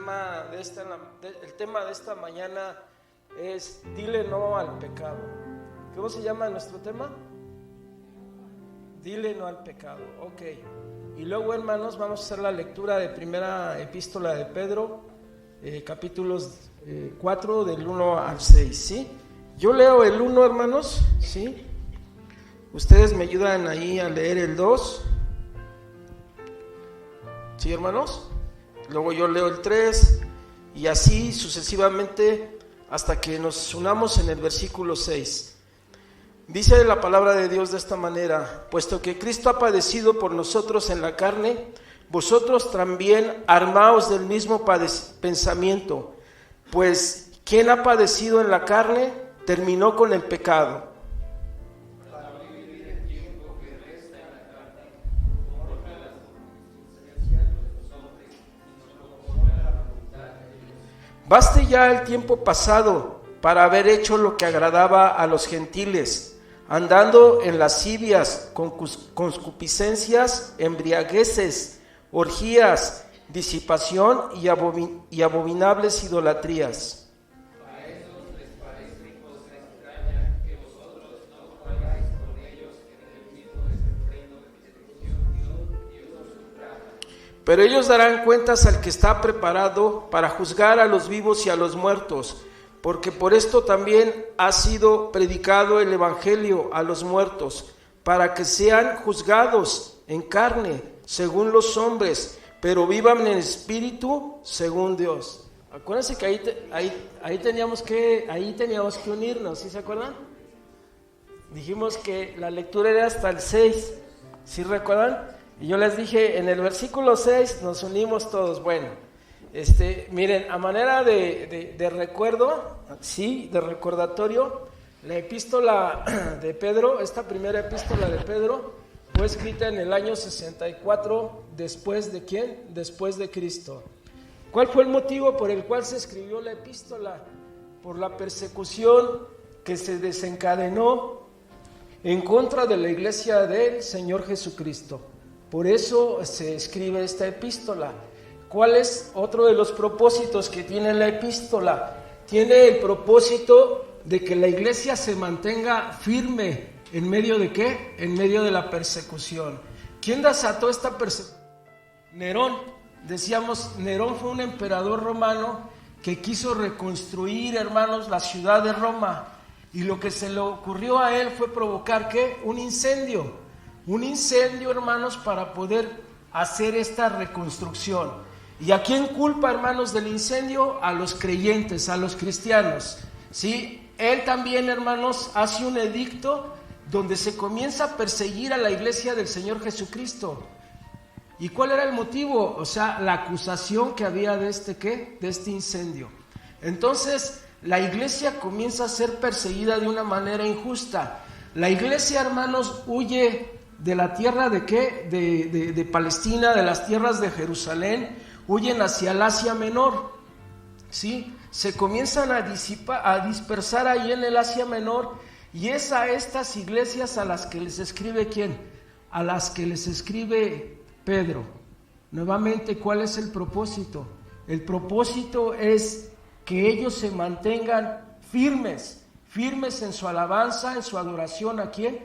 el tema de esta mañana es dile no al pecado. ¿Cómo se llama nuestro tema? Dile no al pecado. Ok. Y luego, hermanos, vamos a hacer la lectura de primera epístola de Pedro, capítulos 4 del 1 al 6, ¿sí? Yo leo el 1, hermanos, ¿sí? Ustedes me ayudan ahí a leer el 2. ¿Sí, hermanos? Luego yo leo el 3 y así sucesivamente hasta que nos unamos en el versículo 6. Dice la palabra de Dios de esta manera: puesto que Cristo ha padecido por nosotros en la carne, vosotros también armaos del mismo pensamiento, pues quien ha padecido en la carne terminó con el pecado. Baste ya el tiempo pasado para haber hecho lo que agradaba a los gentiles, andando en lascivias, concupiscencias, embriagueces, orgías, disipación y abominables idolatrías. A estos les parece cosa extraña que vosotros no jugáis con ellos en el mismo desenfreno de destrucción y os sufragan. Pero ellos darán cuentas al que está preparado para juzgar a los vivos y a los muertos, porque por esto también ha sido predicado el evangelio a los muertos, para que sean juzgados en carne, según los hombres, pero vivan en espíritu, según Dios. Acuérdense que ahí teníamos que unirnos, ¿sí se acuerdan? Dijimos que la lectura era hasta el 6, ¿sí recuerdan? Y yo les dije, en el versículo 6 nos unimos todos. Bueno, miren, a manera de recuerdo, sí, de recordatorio, la epístola de Pedro, esta primera epístola de Pedro, fue escrita en el año 64, ¿después de quién? Después de Cristo. ¿Cuál fue el motivo por el cual se escribió la epístola? Por la persecución que se desencadenó en contra de la iglesia del Señor Jesucristo. Por eso se escribe esta epístola. ¿Cuál es otro de los propósitos que tiene la epístola? Tiene el propósito de que la iglesia se mantenga firme. ¿En medio de qué? En medio de la persecución. ¿Quién desató esta persecución? Nerón. Decíamos, Nerón fue un emperador romano que quiso reconstruir, hermanos, la ciudad de Roma. Y lo que se le ocurrió a él fue provocar, ¿qué? Un incendio. Un incendio, hermanos, para poder hacer esta reconstrucción. ¿Y a quién culpa, hermanos, del incendio? A los creyentes, a los cristianos, ¿sí? Él también, hermanos, hace un edicto donde se comienza a perseguir a la iglesia del Señor Jesucristo. ¿Y cuál era el motivo? O sea, la acusación que había de ¿qué? De este incendio. Entonces, la iglesia comienza a ser perseguida de una manera injusta. La iglesia, hermanos, huye de la tierra de ¿qué? De Palestina, de las tierras de Jerusalén, huyen hacia el Asia Menor, ¿sí? Se comienzan a dispersar ahí en el Asia Menor, y es a estas iglesias a las que les escribe ¿quién? A las que les escribe Pedro. Nuevamente, ¿cuál es el propósito? El propósito es que ellos se mantengan firmes en su alabanza, en su adoración ¿a quién?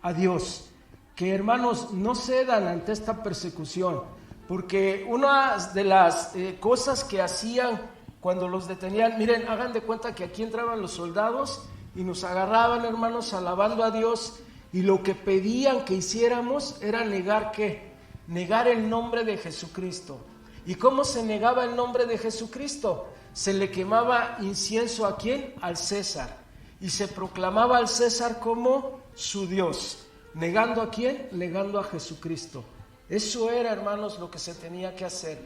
A Dios. Que, hermanos, no cedan ante esta persecución, porque una de las cosas que hacían cuando los detenían, miren, hagan de cuenta que aquí entraban los soldados y nos agarraban, hermanos, alabando a Dios, y lo que pedían que hiciéramos era negar ¿qué? Negar el nombre de Jesucristo. ¿Y cómo se negaba el nombre de Jesucristo? Se le quemaba incienso ¿a quién? Al César, y se proclamaba al César como su Dios. ¿Negando a quién? Negando a Jesucristo. Eso era, hermanos, lo que se tenía que hacer.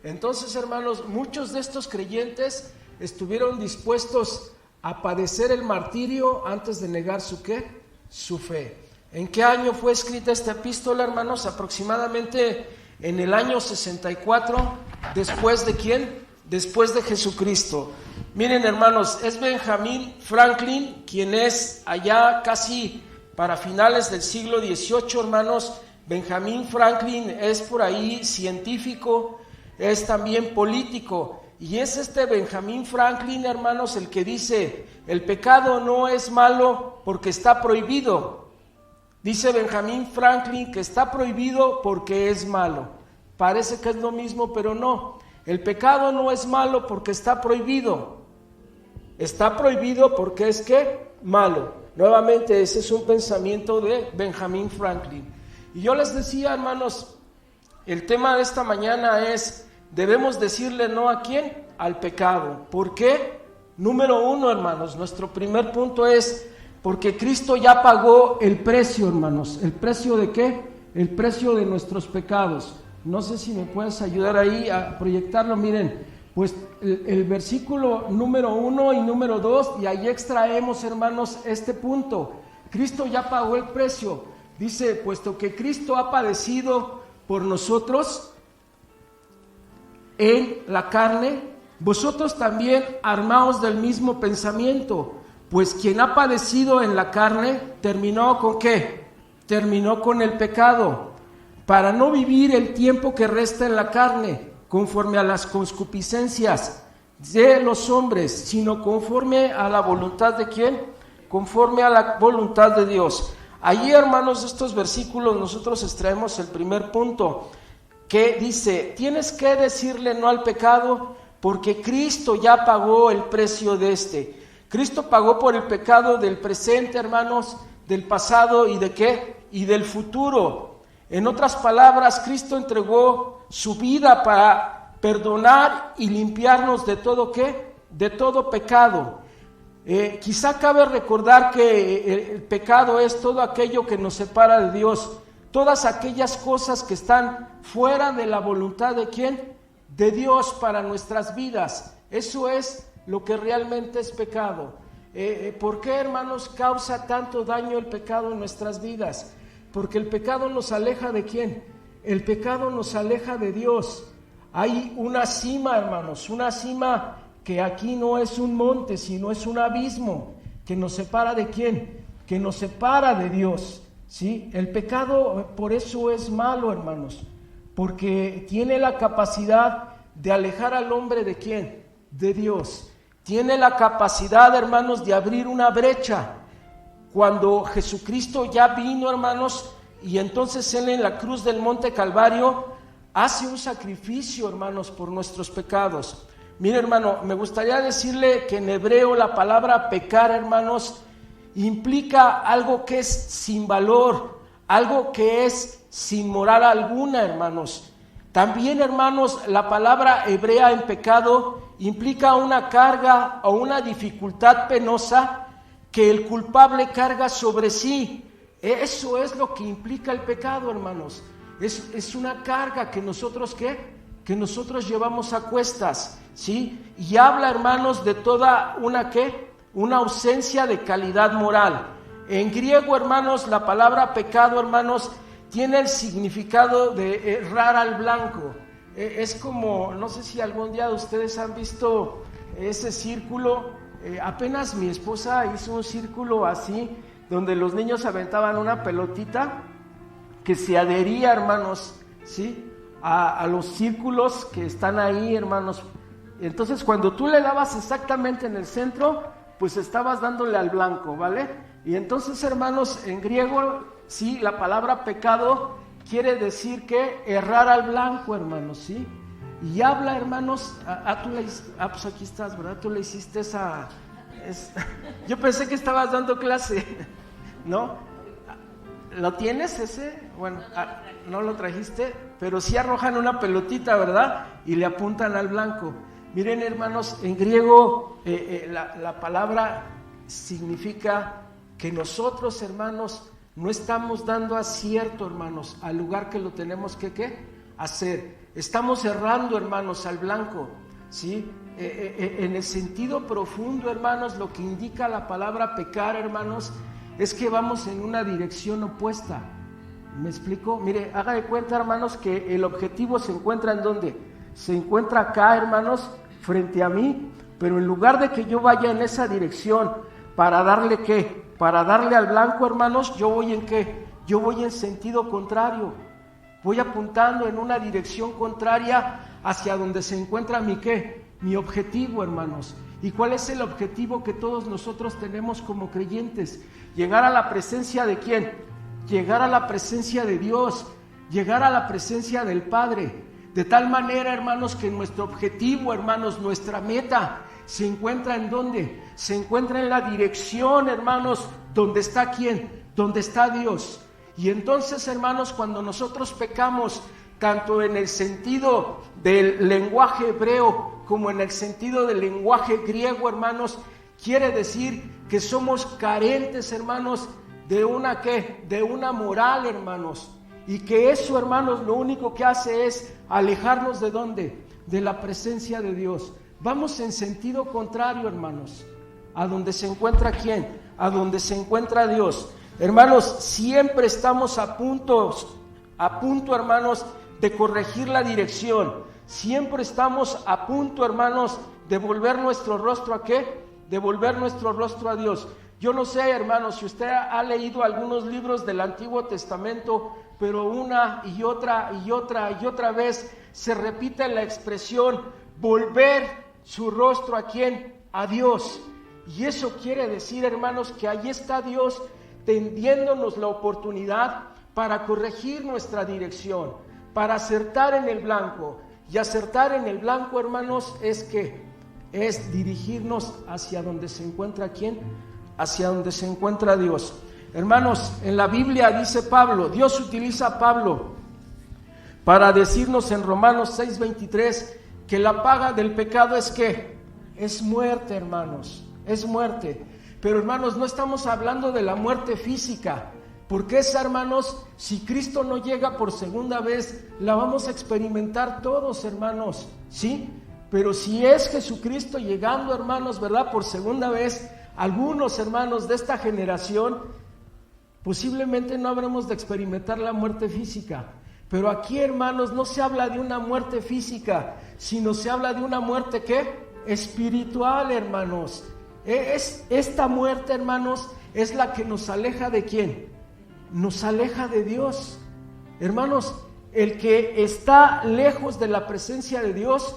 Entonces, hermanos, muchos de estos creyentes estuvieron dispuestos a padecer el martirio antes de negar su ¿qué? Su fe. ¿En qué año fue escrita esta epístola, hermanos? Aproximadamente en el año 64, ¿después de quién? Después de Jesucristo. Miren, hermanos, es Benjamin Franklin, quien es allá casi para finales del siglo XVIII, hermanos. Benjamin Franklin es por ahí científico, es también político, Y es Benjamin Franklin, hermanos, el que dice, el pecado no es malo porque está prohibido. Dice Benjamin Franklin que está prohibido porque es malo. Parece que es lo mismo, pero no. El pecado no es malo porque está prohibido. Está prohibido porque es ¿qué? Malo. Nuevamente, ese es un pensamiento de Benjamin Franklin. Y yo les decía, hermanos, el tema de esta mañana es, debemos decirle no ¿a quién? Al pecado. ¿Por qué? Número uno, hermanos, nuestro primer punto es, porque Cristo ya pagó el precio, hermanos. ¿El precio de qué? El precio de nuestros pecados. No sé si me puedes ayudar ahí a proyectarlo. Miren, pues el versículo número 1 y número 2, y ahí extraemos, hermanos, este punto. Cristo ya pagó el precio. Dice, puesto que Cristo ha padecido por nosotros en la carne, vosotros también armaos del mismo pensamiento. Pues quien ha padecido en la carne, ¿terminó con qué? Terminó con el pecado, para no vivir el tiempo que resta en la carne, conforme a las concupiscencias de los hombres, sino conforme a la voluntad de ¿quién? Conforme a la voluntad de Dios. Allí, hermanos, de estos versículos nosotros extraemos el primer punto, que dice, tienes que decirle no al pecado, porque Cristo ya pagó el precio de este. Cristo pagó por el pecado del presente, hermanos, del pasado y ¿de qué? Y del futuro. En otras palabras, Cristo entregó su vida para perdonar y limpiarnos de todo ¿qué? De todo pecado. Quizá cabe recordar que el pecado es todo aquello que nos separa de Dios, todas aquellas cosas que están fuera de la voluntad de ¿quién? De Dios para nuestras vidas. Eso es lo que realmente es pecado. ¿Por qué, hermanos, causa tanto daño el pecado en nuestras vidas? Porque el pecado nos aleja ¿de quién? El pecado nos aleja de Dios. Hay una cima, hermanos, una cima que aquí no es un monte, sino es un abismo que nos separa ¿de quién? Que nos separa de Dios, ¿sí? El pecado por eso es malo, hermanos, porque tiene la capacidad de alejar al hombre ¿de quién? De Dios. Tiene la capacidad, hermanos, de abrir una brecha. Cuando Jesucristo ya vino, hermanos, y entonces Él en la cruz del Monte Calvario hace un sacrificio, hermanos, por nuestros pecados. Mire, hermano, me gustaría decirle que en hebreo la palabra pecar, hermanos, implica algo que es sin valor, algo que es sin moral alguna, hermanos. También, hermanos, la palabra hebrea en pecado implica una carga o una dificultad penosa que el culpable carga sobre sí. Eso es lo que implica el pecado, hermanos. Es una carga que nosotros ¿qué? Que nosotros llevamos a cuestas, ¿sí? Y habla, hermanos, de toda una ¿qué? Una ausencia de calidad moral. En griego, hermanos, la palabra pecado, hermanos, tiene el significado de errar al blanco. Es como, no sé si algún día ustedes han visto ese círculo. Apenas mi esposa hizo un círculo así, donde los niños aventaban una pelotita que se adhería, hermanos, ¿sí? A los círculos que están ahí, hermanos. Entonces, cuando tú le dabas exactamente en el centro, pues estabas dándole al blanco, ¿vale? Y entonces, hermanos, en griego, sí, la palabra pecado quiere decir que errar al blanco, hermanos, ¿sí? Y habla, hermanos, pues aquí estás, ¿verdad? Tú le hiciste yo pensé que estabas dando clase, ¿no? ¿Lo tienes ese? Bueno, no lo trajiste, pero sí arrojan una pelotita, ¿verdad? Y le apuntan al blanco. Miren, hermanos, en griego la palabra significa que nosotros, hermanos, no estamos dando acierto, hermanos, al lugar que lo tenemos que ¿qué? Hacer. Estamos errando, hermanos, al blanco, ¿sí? En el sentido profundo, hermanos, lo que indica la palabra pecar, hermanos, es que vamos en una dirección opuesta. ¿Me explico? Mire, haga de cuenta, hermanos, que el objetivo se encuentra ¿en dónde? Se encuentra acá, hermanos, frente a mí, pero en lugar de que yo vaya en esa dirección para darle ¿qué? Para darle al blanco, hermanos, yo voy ¿en qué? Yo voy en sentido contrario. Voy apuntando en una dirección contraria hacia donde se encuentra mi ¿qué? mi objetivo, hermanos. ¿Y cuál es el objetivo que todos nosotros tenemos como creyentes? Llegar a la presencia ¿de quién? Llegar a la presencia de Dios, llegar a la presencia del Padre. De tal manera, hermanos, que nuestro objetivo, hermanos, nuestra meta se encuentra ¿en dónde? Se encuentra en la dirección, hermanos, donde está ¿quién? Donde está Dios. Y entonces, hermanos, cuando nosotros pecamos, tanto en el sentido del lenguaje hebreo como en el sentido del lenguaje griego, hermanos, quiere decir que somos carentes, hermanos, de una ¿qué? De una moral, hermanos. Y que eso, hermanos, lo único que hace es alejarnos ¿de dónde? De la presencia de Dios. Vamos en sentido contrario, hermanos, a donde se encuentra ¿quién? A donde se encuentra Dios. Hermanos, siempre estamos a punto, hermanos, de corregir la dirección. Siempre estamos a punto, hermanos, de volver nuestro rostro ¿a qué? De volver nuestro rostro a Dios. Yo no sé, hermanos, si usted ha leído algunos libros del Antiguo Testamento, pero una y otra vez se repite la expresión volver su rostro ¿a quién? A Dios. Y eso quiere decir, hermanos, que ahí está Dios tendiéndonos la oportunidad para corregir nuestra dirección, para acertar en el blanco. Y acertar en el blanco, hermanos, es que es dirigirnos hacia donde se encuentra ¿quién? Hacia donde se encuentra Dios. Hermanos, en la Biblia dice Pablo, Dios utiliza a Pablo para decirnos en Romanos 6:23 que la paga del pecado es ¿qué? Es muerte, hermanos, es muerte. Pero, hermanos, no estamos hablando de la muerte física, porque esa, hermanos, si Cristo no llega por segunda vez, la vamos a experimentar todos, hermanos, ¿sí? Pero si es Jesucristo llegando, hermanos, ¿verdad? Por segunda vez, algunos, hermanos, de esta generación posiblemente no habremos de experimentar la muerte física. Pero aquí, hermanos, no se habla de una muerte física, sino se habla de una muerte ¿qué? Espiritual, hermanos. Esta muerte, hermanos, es la que nos aleja ¿de quién? Nos aleja de Dios. Hermanos, el que está lejos de la presencia de Dios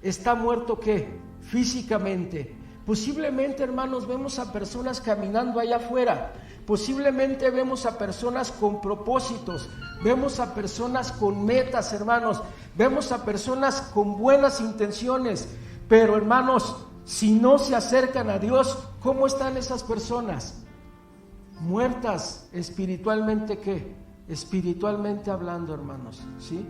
está muerto ¿qué? Físicamente. Posiblemente, hermanos, vemos a personas caminando allá afuera. Posiblemente vemos a personas con propósitos, vemos a personas con metas, hermanos, vemos a personas con buenas intenciones, pero, hermanos, si no se acercan a Dios, ¿cómo están esas personas? Muertas espiritualmente, ¿qué? Espiritualmente hablando, hermanos, ¿sí?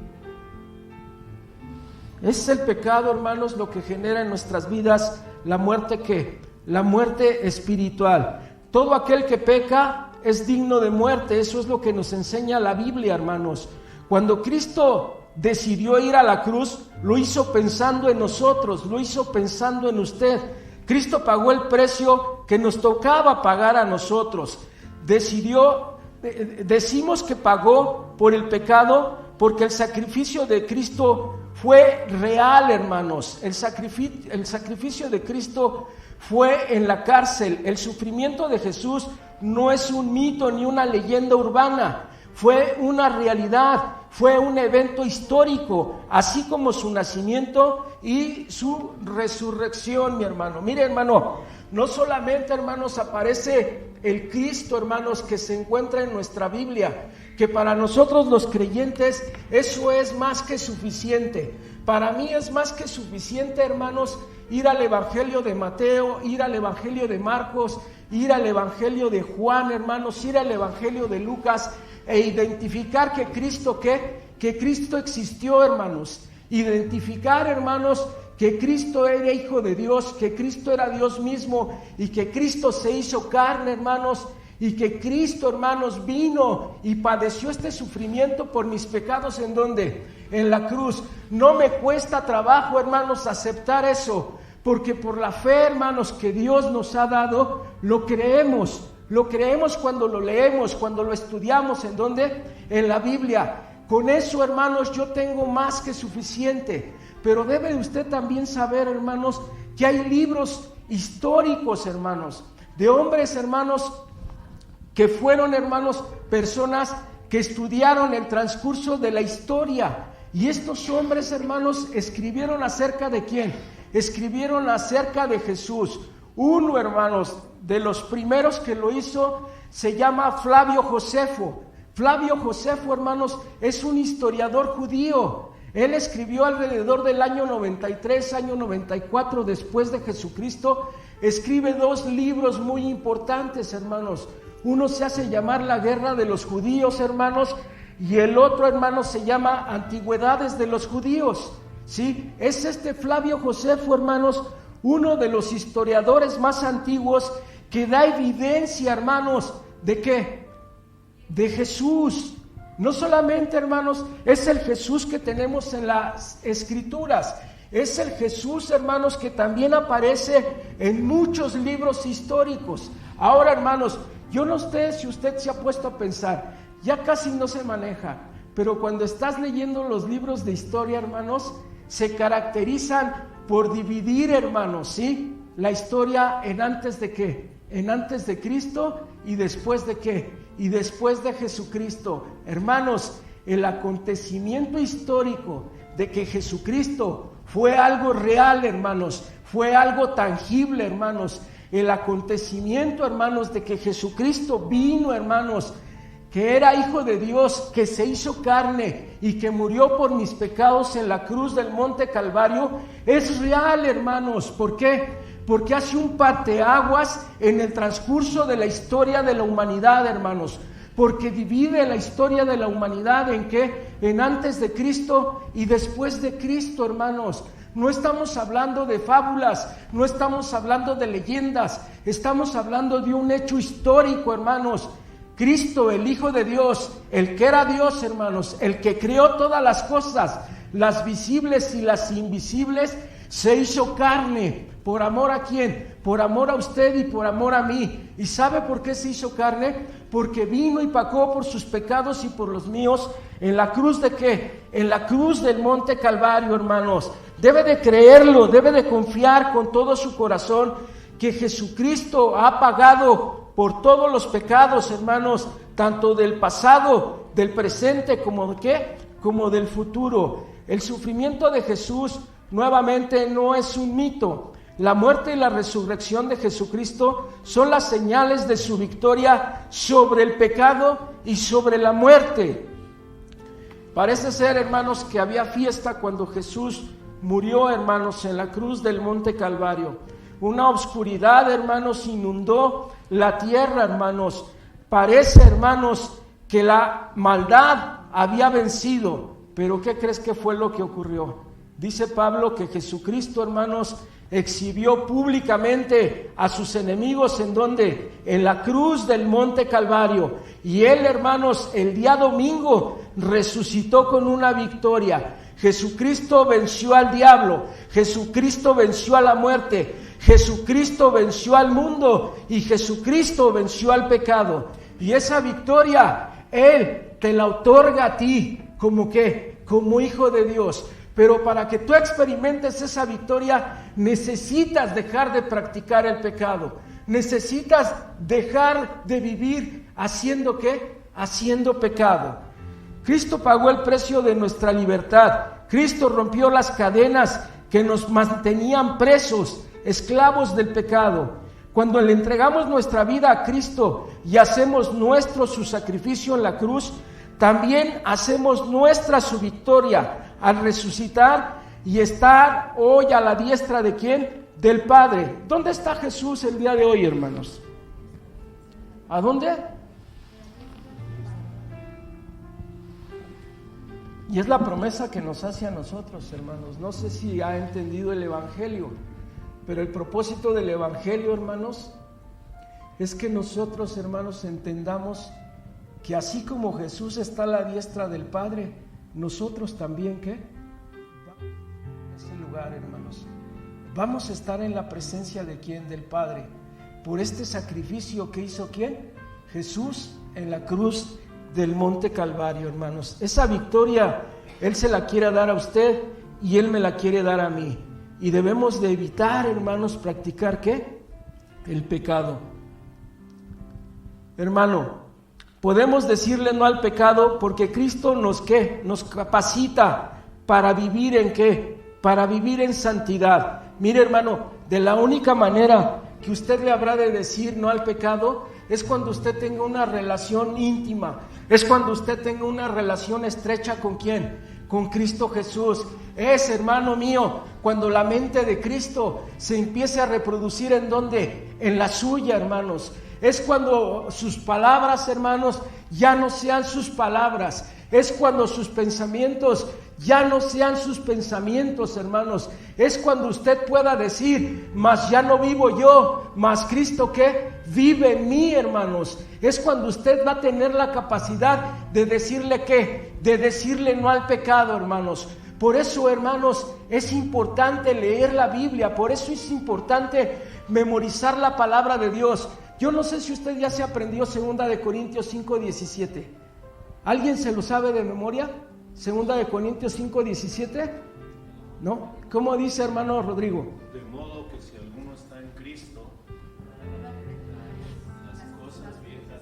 Es el pecado, hermanos, lo que genera en nuestras vidas la muerte, ¿qué? La muerte espiritual. Todo aquel que peca es digno de muerte. Eso es lo que nos enseña la Biblia, hermanos. Cuando Cristo decidió ir a la cruz, lo hizo pensando en nosotros, lo hizo pensando en usted. Cristo pagó el precio que nos tocaba pagar a nosotros. Decimos que pagó por el pecado porque el sacrificio de Cristo fue real, hermanos. El sacrificio de Cristo fue en la cárcel. El sufrimiento de Jesús no es un mito ni una leyenda urbana, fue una realidad, fue un evento histórico, así como su nacimiento y su resurrección, mi hermano. Mire, hermano, no solamente, hermanos, aparece el Cristo, hermanos, que se encuentra en nuestra Biblia, que para nosotros los creyentes eso es más que suficiente. Para mí es más que suficiente, hermanos, ir al Evangelio de Mateo, ir al Evangelio de Marcos, ir al Evangelio de Juan, hermanos, ir al Evangelio de Lucas e identificar que Cristo, ¿qué? Que Cristo existió, hermanos. Identificar, hermanos, que Cristo era Hijo de Dios, que Cristo era Dios mismo y que Cristo se hizo carne, hermanos, y que Cristo, hermanos, vino y padeció este sufrimiento por mis pecados. ¿En dónde? En la cruz. No me cuesta trabajo, hermanos, aceptar eso, porque por la fe, hermanos, que Dios nos ha dado, lo creemos cuando lo leemos, cuando lo estudiamos. ¿En dónde? En la Biblia. Con eso, hermanos, yo tengo más que suficiente. Pero debe usted también saber, hermanos, que hay libros históricos, hermanos, de hombres, hermanos, que fueron, hermanos, personas que estudiaron el transcurso de la historia. Y estos hombres, hermanos, escribieron acerca de ¿quién? escribieron acerca de Jesús. Uno, hermanos, de los primeros que lo hizo se llama Flavio Josefo. Flavio Josefo, hermanos, es un historiador judío. Él escribió alrededor del año 93, año 94 después de Jesucristo. Escribe 2 libros muy importantes, hermanos. Uno se hace llamar La Guerra de los Judíos, hermanos, y el otro, hermanos, se llama Antigüedades de los Judíos. ¿Sí? Es Flavio Josefo, hermanos, uno de los historiadores más antiguos que da evidencia, hermanos, ¿de qué? De Jesús. No solamente, hermanos, es el Jesús que tenemos en las Escrituras, es el Jesús, hermanos, que también aparece en muchos libros históricos. Ahora, hermanos, yo no sé si usted se ha puesto a pensar, ya casi no se maneja, pero cuando estás leyendo los libros de historia, hermanos, se caracterizan por dividir, hermanos, ¿sí? La historia en antes de ¿qué? En antes de Cristo y después de ¿qué? Y después de Jesucristo. Hermanos, el acontecimiento histórico de que Jesucristo fue algo real, hermanos, fue algo tangible, hermanos. El acontecimiento, hermanos, de que Jesucristo vino, hermanos, que era Hijo de Dios, que se hizo carne y que murió por mis pecados en la cruz del Monte Calvario, es real, hermanos. ¿Por qué? Porque hace un parteaguas en el transcurso de la historia de la humanidad, hermanos. Porque divide la historia de la humanidad en ¿qué? En antes de Cristo y después de Cristo, hermanos. No estamos hablando de fábulas, no estamos hablando de leyendas, estamos hablando de un hecho histórico, hermanos. Cristo, el Hijo de Dios, el que era Dios, hermanos, el que creó todas las cosas, las visibles y las invisibles, se hizo carne. ¿Por amor a quién? Por amor a usted y por amor a mí. ¿Y sabe por qué se hizo carne? Porque vino y pagó por sus pecados y por los míos. ¿En la cruz de qué? En la cruz del Monte Calvario, hermanos. Debe de creerlo, debe de confiar con todo su corazón que Jesucristo ha pagado por todos los pecados, hermanos, tanto del pasado, del presente, como de ¿qué? Como del futuro. El sufrimiento de Jesús nuevamente no es un mito. La muerte y la resurrección de Jesucristo son las señales de su victoria sobre el pecado y sobre la muerte. Parece ser, hermanos, que había fiesta cuando Jesús murió, hermanos, en la cruz del Monte Calvario. Una oscuridad, hermanos, inundó la tierra, hermanos. Parece, hermanos, que la maldad había vencido. Pero ¿qué crees que fue lo que ocurrió? Dice Pablo que Jesucristo, hermanos, exhibió públicamente a sus enemigos. ¿En dónde? En la cruz del Monte Calvario. Y él, hermanos, el día domingo resucitó con una victoria. Jesucristo venció al diablo, Jesucristo venció a la muerte, Jesucristo venció al mundo y Jesucristo venció al pecado. Y esa victoria Él te la otorga a ti, ¿como qué? Como hijo de Dios. Pero para que tú experimentes esa victoria, necesitas dejar de practicar el pecado. Necesitas dejar de vivir haciendo ¿qué? Haciendo pecado. Cristo pagó el precio de nuestra libertad. Cristo rompió las cadenas que nos mantenían presos, esclavos del pecado. Cuando le entregamos nuestra vida a Cristo y hacemos nuestro su sacrificio en la cruz, también hacemos nuestra su victoria al resucitar y estar hoy a la diestra ¿de quién? Del Padre. ¿Dónde está Jesús el día de hoy, hermanos? ¿A dónde? Y es la promesa que nos hace a nosotros, hermanos. No sé si ha entendido el Evangelio, pero el propósito del Evangelio, hermanos, es que nosotros, hermanos, entendamos que así como Jesús está a la diestra del Padre, nosotros también, ¿qué? Vamos a ese lugar, hermanos. Vamos a estar en la presencia de ¿quién? Del Padre. Por este sacrificio que hizo ¿quién? Jesús en la cruz del Monte Calvario, hermanos. Esa victoria Él se la quiere dar a usted y Él me la quiere dar a mí. Y debemos de evitar, hermanos, practicar ¿qué? El pecado. Hermano, podemos decirle no al pecado porque Cristo nos ¿qué? Nos capacita para vivir en ¿qué? Para vivir en santidad. Mire, hermano, de la única manera que usted le habrá de decir no al pecado es cuando usted tenga una relación íntima, es cuando usted tenga una relación estrecha ¿con quién? Con Cristo Jesús. Es, hermano mío, cuando la mente de Cristo se empiece a reproducir ¿en dónde? En la suya, hermanos. Es cuando sus palabras, hermanos, ya no sean sus palabras. Es cuando sus pensamientos ya no sean sus pensamientos, hermanos. Es cuando usted pueda decir, mas ya no vivo yo, mas Cristo ¿qué? Vive en mí, hermanos. Es cuando usted va a tener la capacidad de decirle ¿qué? De decirle no al pecado, hermanos. Por eso, hermanos, es importante leer la Biblia. Por eso es importante memorizar la palabra de Dios. Yo no sé si usted ya se aprendió 2 Corintios 5:17. ¿Alguien se lo sabe de memoria? 2 Corintios 5:17. ¿No? ¿Cómo dice, hermano Rodrigo? De modo que si alguno está en Cristo, las cosas viejas.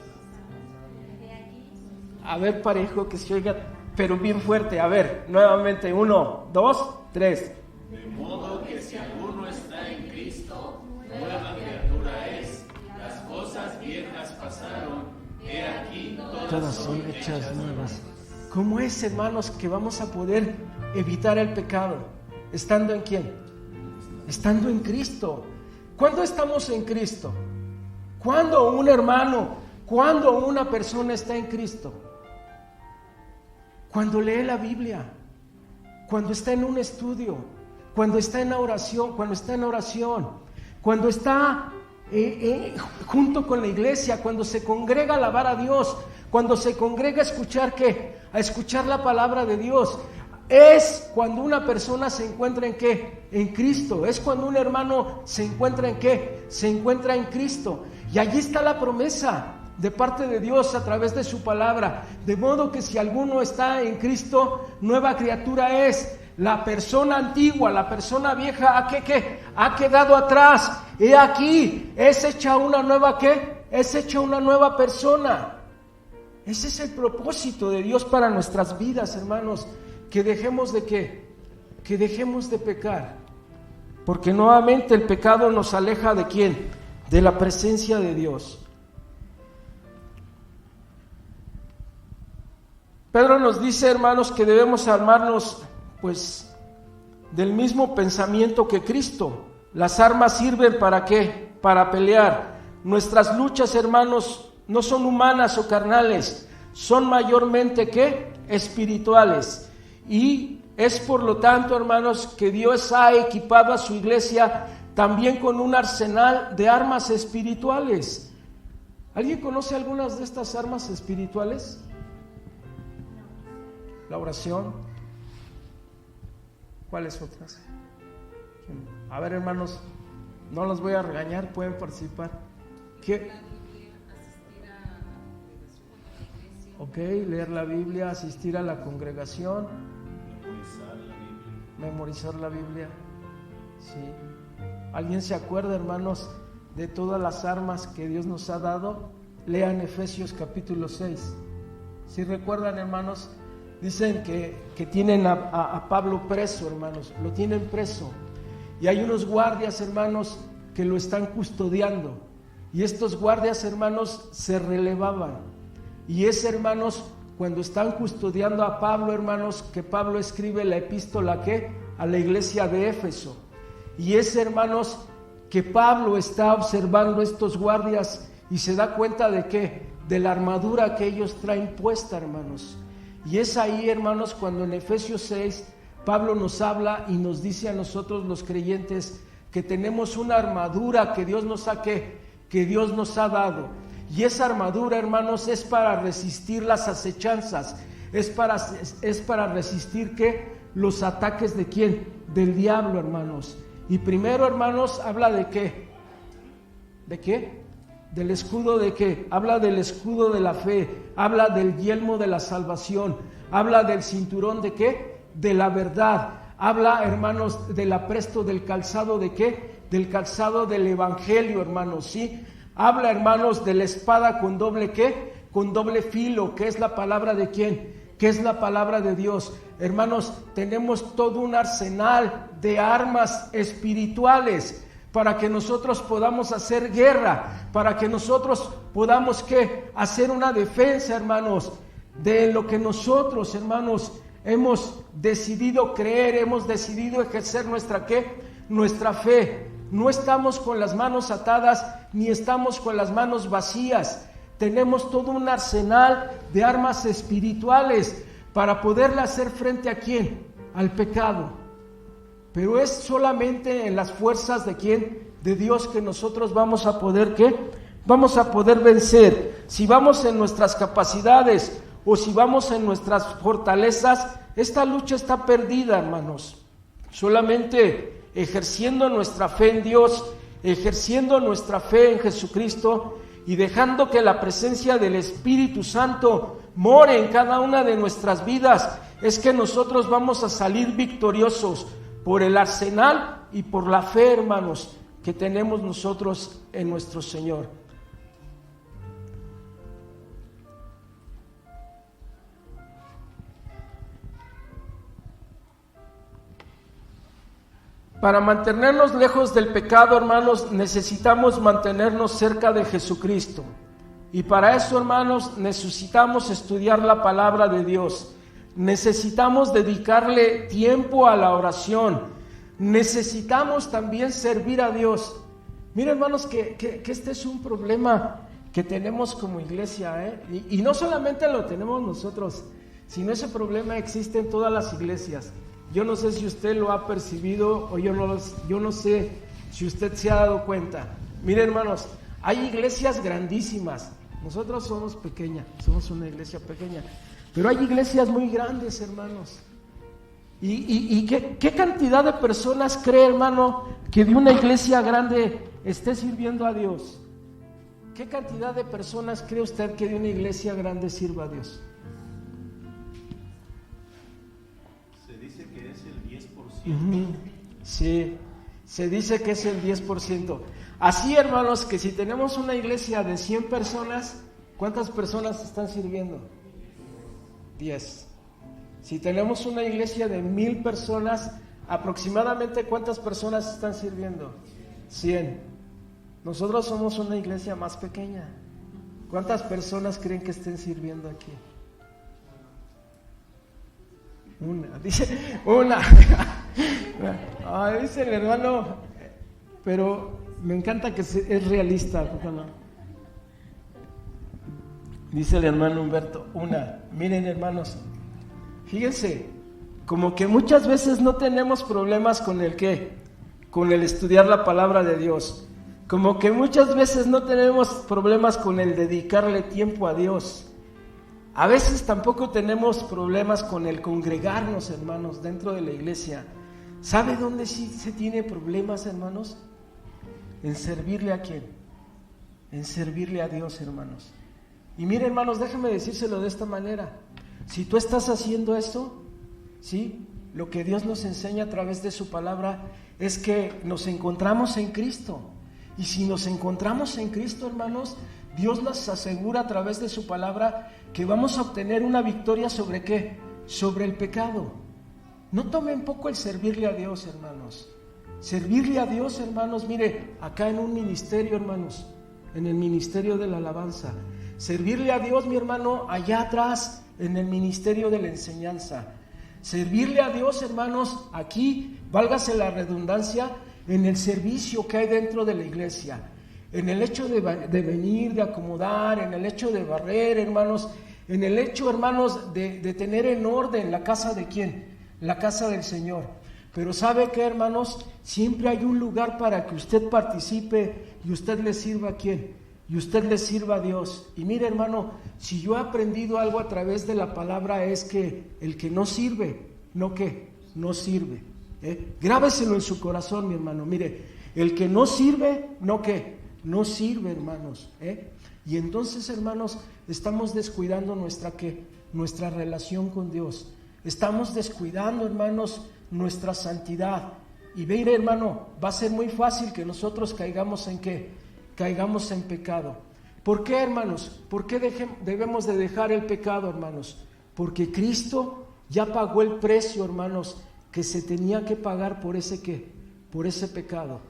A ver, parejo, que se oiga, pero bien fuerte. A ver, nuevamente, 1, 2, 3. De modo que si alguno está en Cristo, nueva criatura es. Las cosas viejas pasaron, he aquí Todas son hechas nuevas. ¿Cómo es, hermanos, que vamos a poder evitar el pecado? ¿Estando en quién? Estando en Cristo. ¿Cuándo estamos en Cristo? ¿Cuándo un hermano, cuándo una persona está en Cristo? Cuando lee la Biblia, cuando está en un estudio, cuando está en oración, cuando está junto con la iglesia, cuando se congrega a alabar a Dios, cuando se congrega a escuchar ¿qué? A escuchar la palabra de Dios. Es cuando una persona se encuentra en ¿qué? En Cristo. Es cuando un hermano se encuentra en ¿qué? Se encuentra en Cristo. Y allí está la promesa de parte de Dios a través de su palabra. De modo que si alguno está en Cristo, nueva criatura es. La persona antigua, la persona vieja, ha quedado atrás. He aquí, es hecha una nueva ¿qué? Es hecha una nueva persona. Ese es el propósito de Dios para nuestras vidas, hermanos. Que dejemos de ¿qué? Que dejemos de pecar. Porque nuevamente el pecado nos aleja ¿de quién? De la presencia de Dios. Pedro nos dice, hermanos, que debemos armarnos pues del mismo pensamiento que Cristo. Las armas sirven ¿para qué? Para pelear. Nuestras luchas, hermanos, no son humanas o carnales, son mayormente ¿qué? Espirituales. Y es por lo tanto, hermanos, que Dios ha equipado a su iglesia también con un arsenal de armas espirituales. ¿Alguien conoce algunas de estas armas espirituales? La oración. ¿Cuáles otras? A ver, hermanos, no los voy a regañar, pueden participar. ¿Qué? Ok, leer la Biblia, asistir a la congregación, memorizar la Biblia. Sí. ¿Alguien se acuerda, hermanos, de todas las armas que Dios nos ha dado? Lean Efesios capítulo 6. ¿Sí recuerdan, hermanos? Dicen que tienen a Pablo preso, hermanos, lo tienen preso. Y hay unos guardias, hermanos, que lo están custodiando. Y estos guardias, hermanos, se relevaban. Y es, hermanos, cuando están custodiando a Pablo, hermanos, que Pablo escribe la epístola ¿qué? A la iglesia de Éfeso. Y es, hermanos, que Pablo está observando estos guardias y se da cuenta de ¿qué? De la armadura que ellos traen puesta, hermanos. Y es ahí, hermanos, cuando en Efesios 6 Pablo nos habla y nos dice a nosotros los creyentes que tenemos una armadura que Dios nos ha dado. Y esa armadura, hermanos, es para resistir las acechanzas, es para resistir ¿qué? Los ataques ¿de quién? Del diablo, hermanos. Y primero, hermanos, habla de ¿qué? ¿De qué? Del escudo ¿de qué? Habla del escudo de la fe, habla del yelmo de la salvación, habla del cinturón ¿de qué? De la verdad, habla, hermanos, del apresto del calzado ¿de qué? Del calzado del evangelio, hermanos, ¿sí? Habla, hermanos, de la espada con doble ¿qué? Con doble filo, que es la palabra ¿de quién? que es la palabra de Dios. Hermanos, tenemos todo un arsenal de armas espirituales para que nosotros podamos hacer guerra, para que nosotros podamos hacer una defensa, hermanos, de lo que nosotros, hermanos, hemos decidido creer, hemos decidido ejercer nuestra fe. No estamos con las manos atadas, ni estamos con las manos vacías. Tenemos todo un arsenal de armas espirituales para poderle hacer frente ¿a quién? Al pecado. Pero es solamente en las fuerzas ¿de quién? De Dios, que nosotros vamos a poder vamos a poder vencer. Si vamos en nuestras capacidades o si vamos en nuestras fortalezas, esta lucha está perdida, hermanos. Solamente ejerciendo nuestra fe en Dios, ejerciendo nuestra fe en Jesucristo y dejando que la presencia del Espíritu Santo more en cada una de nuestras vidas, es que nosotros vamos a salir victoriosos por el arsenal y por la fe, hermanos, que tenemos nosotros en nuestro Señor. Para mantenernos lejos del pecado, hermanos, necesitamos mantenernos cerca de Jesucristo. Y para eso, hermanos, necesitamos estudiar la palabra de Dios. Necesitamos dedicarle tiempo a la oración. Necesitamos también servir a Dios. Miren, hermanos, que este es un problema que tenemos como iglesia, y no solamente lo tenemos nosotros, sino ese problema existe en todas las iglesias. Yo no sé si usted lo ha percibido o yo no sé si usted se ha dado cuenta. Miren, hermanos, hay iglesias grandísimas. Nosotros somos pequeñas, somos una iglesia pequeña, pero hay iglesias muy grandes, hermanos. ¿Y qué cantidad de personas cree, hermano, que de una iglesia grande esté sirviendo a Dios? ¿Qué cantidad de personas cree usted que de una iglesia grande sirva a Dios? Sí, se dice que es el 10%. Así, hermanos, que si tenemos una iglesia de 100 personas, ¿cuántas personas están sirviendo? 10. Si tenemos una iglesia de 1000 personas, aproximadamente ¿cuántas personas están sirviendo? 100. Nosotros somos una iglesia más pequeña. ¿Cuántas personas creen que estén sirviendo aquí? Dice una. Dice el hermano, pero me encanta que es realista. No. Dice el hermano Humberto, una. Miren, hermanos, fíjense, como que muchas veces no tenemos problemas con el estudiar la palabra de Dios. Como que muchas veces no tenemos problemas con el dedicarle tiempo a Dios. A veces tampoco tenemos problemas con el congregarnos, hermanos, dentro de la iglesia. ¿Sabe dónde sí se tiene problemas, hermanos? En servirle a quién. En servirle a Dios, hermanos. Y mire, hermanos, déjame decírselo de esta manera. Si tú estás haciendo esto, ¿sí? Lo que Dios nos enseña a través de su palabra es que nos encontramos en Cristo. Y si nos encontramos en Cristo, hermanos, Dios nos asegura a través de su palabra que vamos a obtener una victoria ¿sobre qué? Sobre el pecado. No tomen poco el servirle a Dios, hermanos. Servirle a Dios, hermanos, mire, acá en un ministerio, hermanos, en el ministerio de la alabanza. Servirle a Dios, mi hermano, allá atrás, en el ministerio de la enseñanza. Servirle a Dios, hermanos, aquí, válgase la redundancia, en el servicio que hay dentro de la iglesia. En el hecho de venir, de acomodar, en el hecho de barrer, hermanos, en el hecho, hermanos, de tener en orden la casa de ¿quién? La casa del Señor. Pero ¿sabe qué, hermanos? Siempre hay un lugar para que usted participe y usted le sirva a ¿quién? Y usted le sirva a Dios. Y mire, hermano, si yo he aprendido algo a través de la palabra es que el que no sirve, ¿no qué? No sirve. Grábeselo en su corazón, mi hermano. Mire, el que no sirve, ¿no qué? No sirve, hermanos. Y entonces, hermanos, estamos descuidando nuestra relación con Dios. Estamos descuidando, hermanos, nuestra santidad. Y mire, hermano, va a ser muy fácil que nosotros caigamos en ¿qué? Caigamos en pecado. ¿Por qué, hermanos? ¿Por qué debemos de dejar el pecado, hermanos? Porque Cristo ya pagó el precio, hermanos, que se tenía que pagar por ese pecado.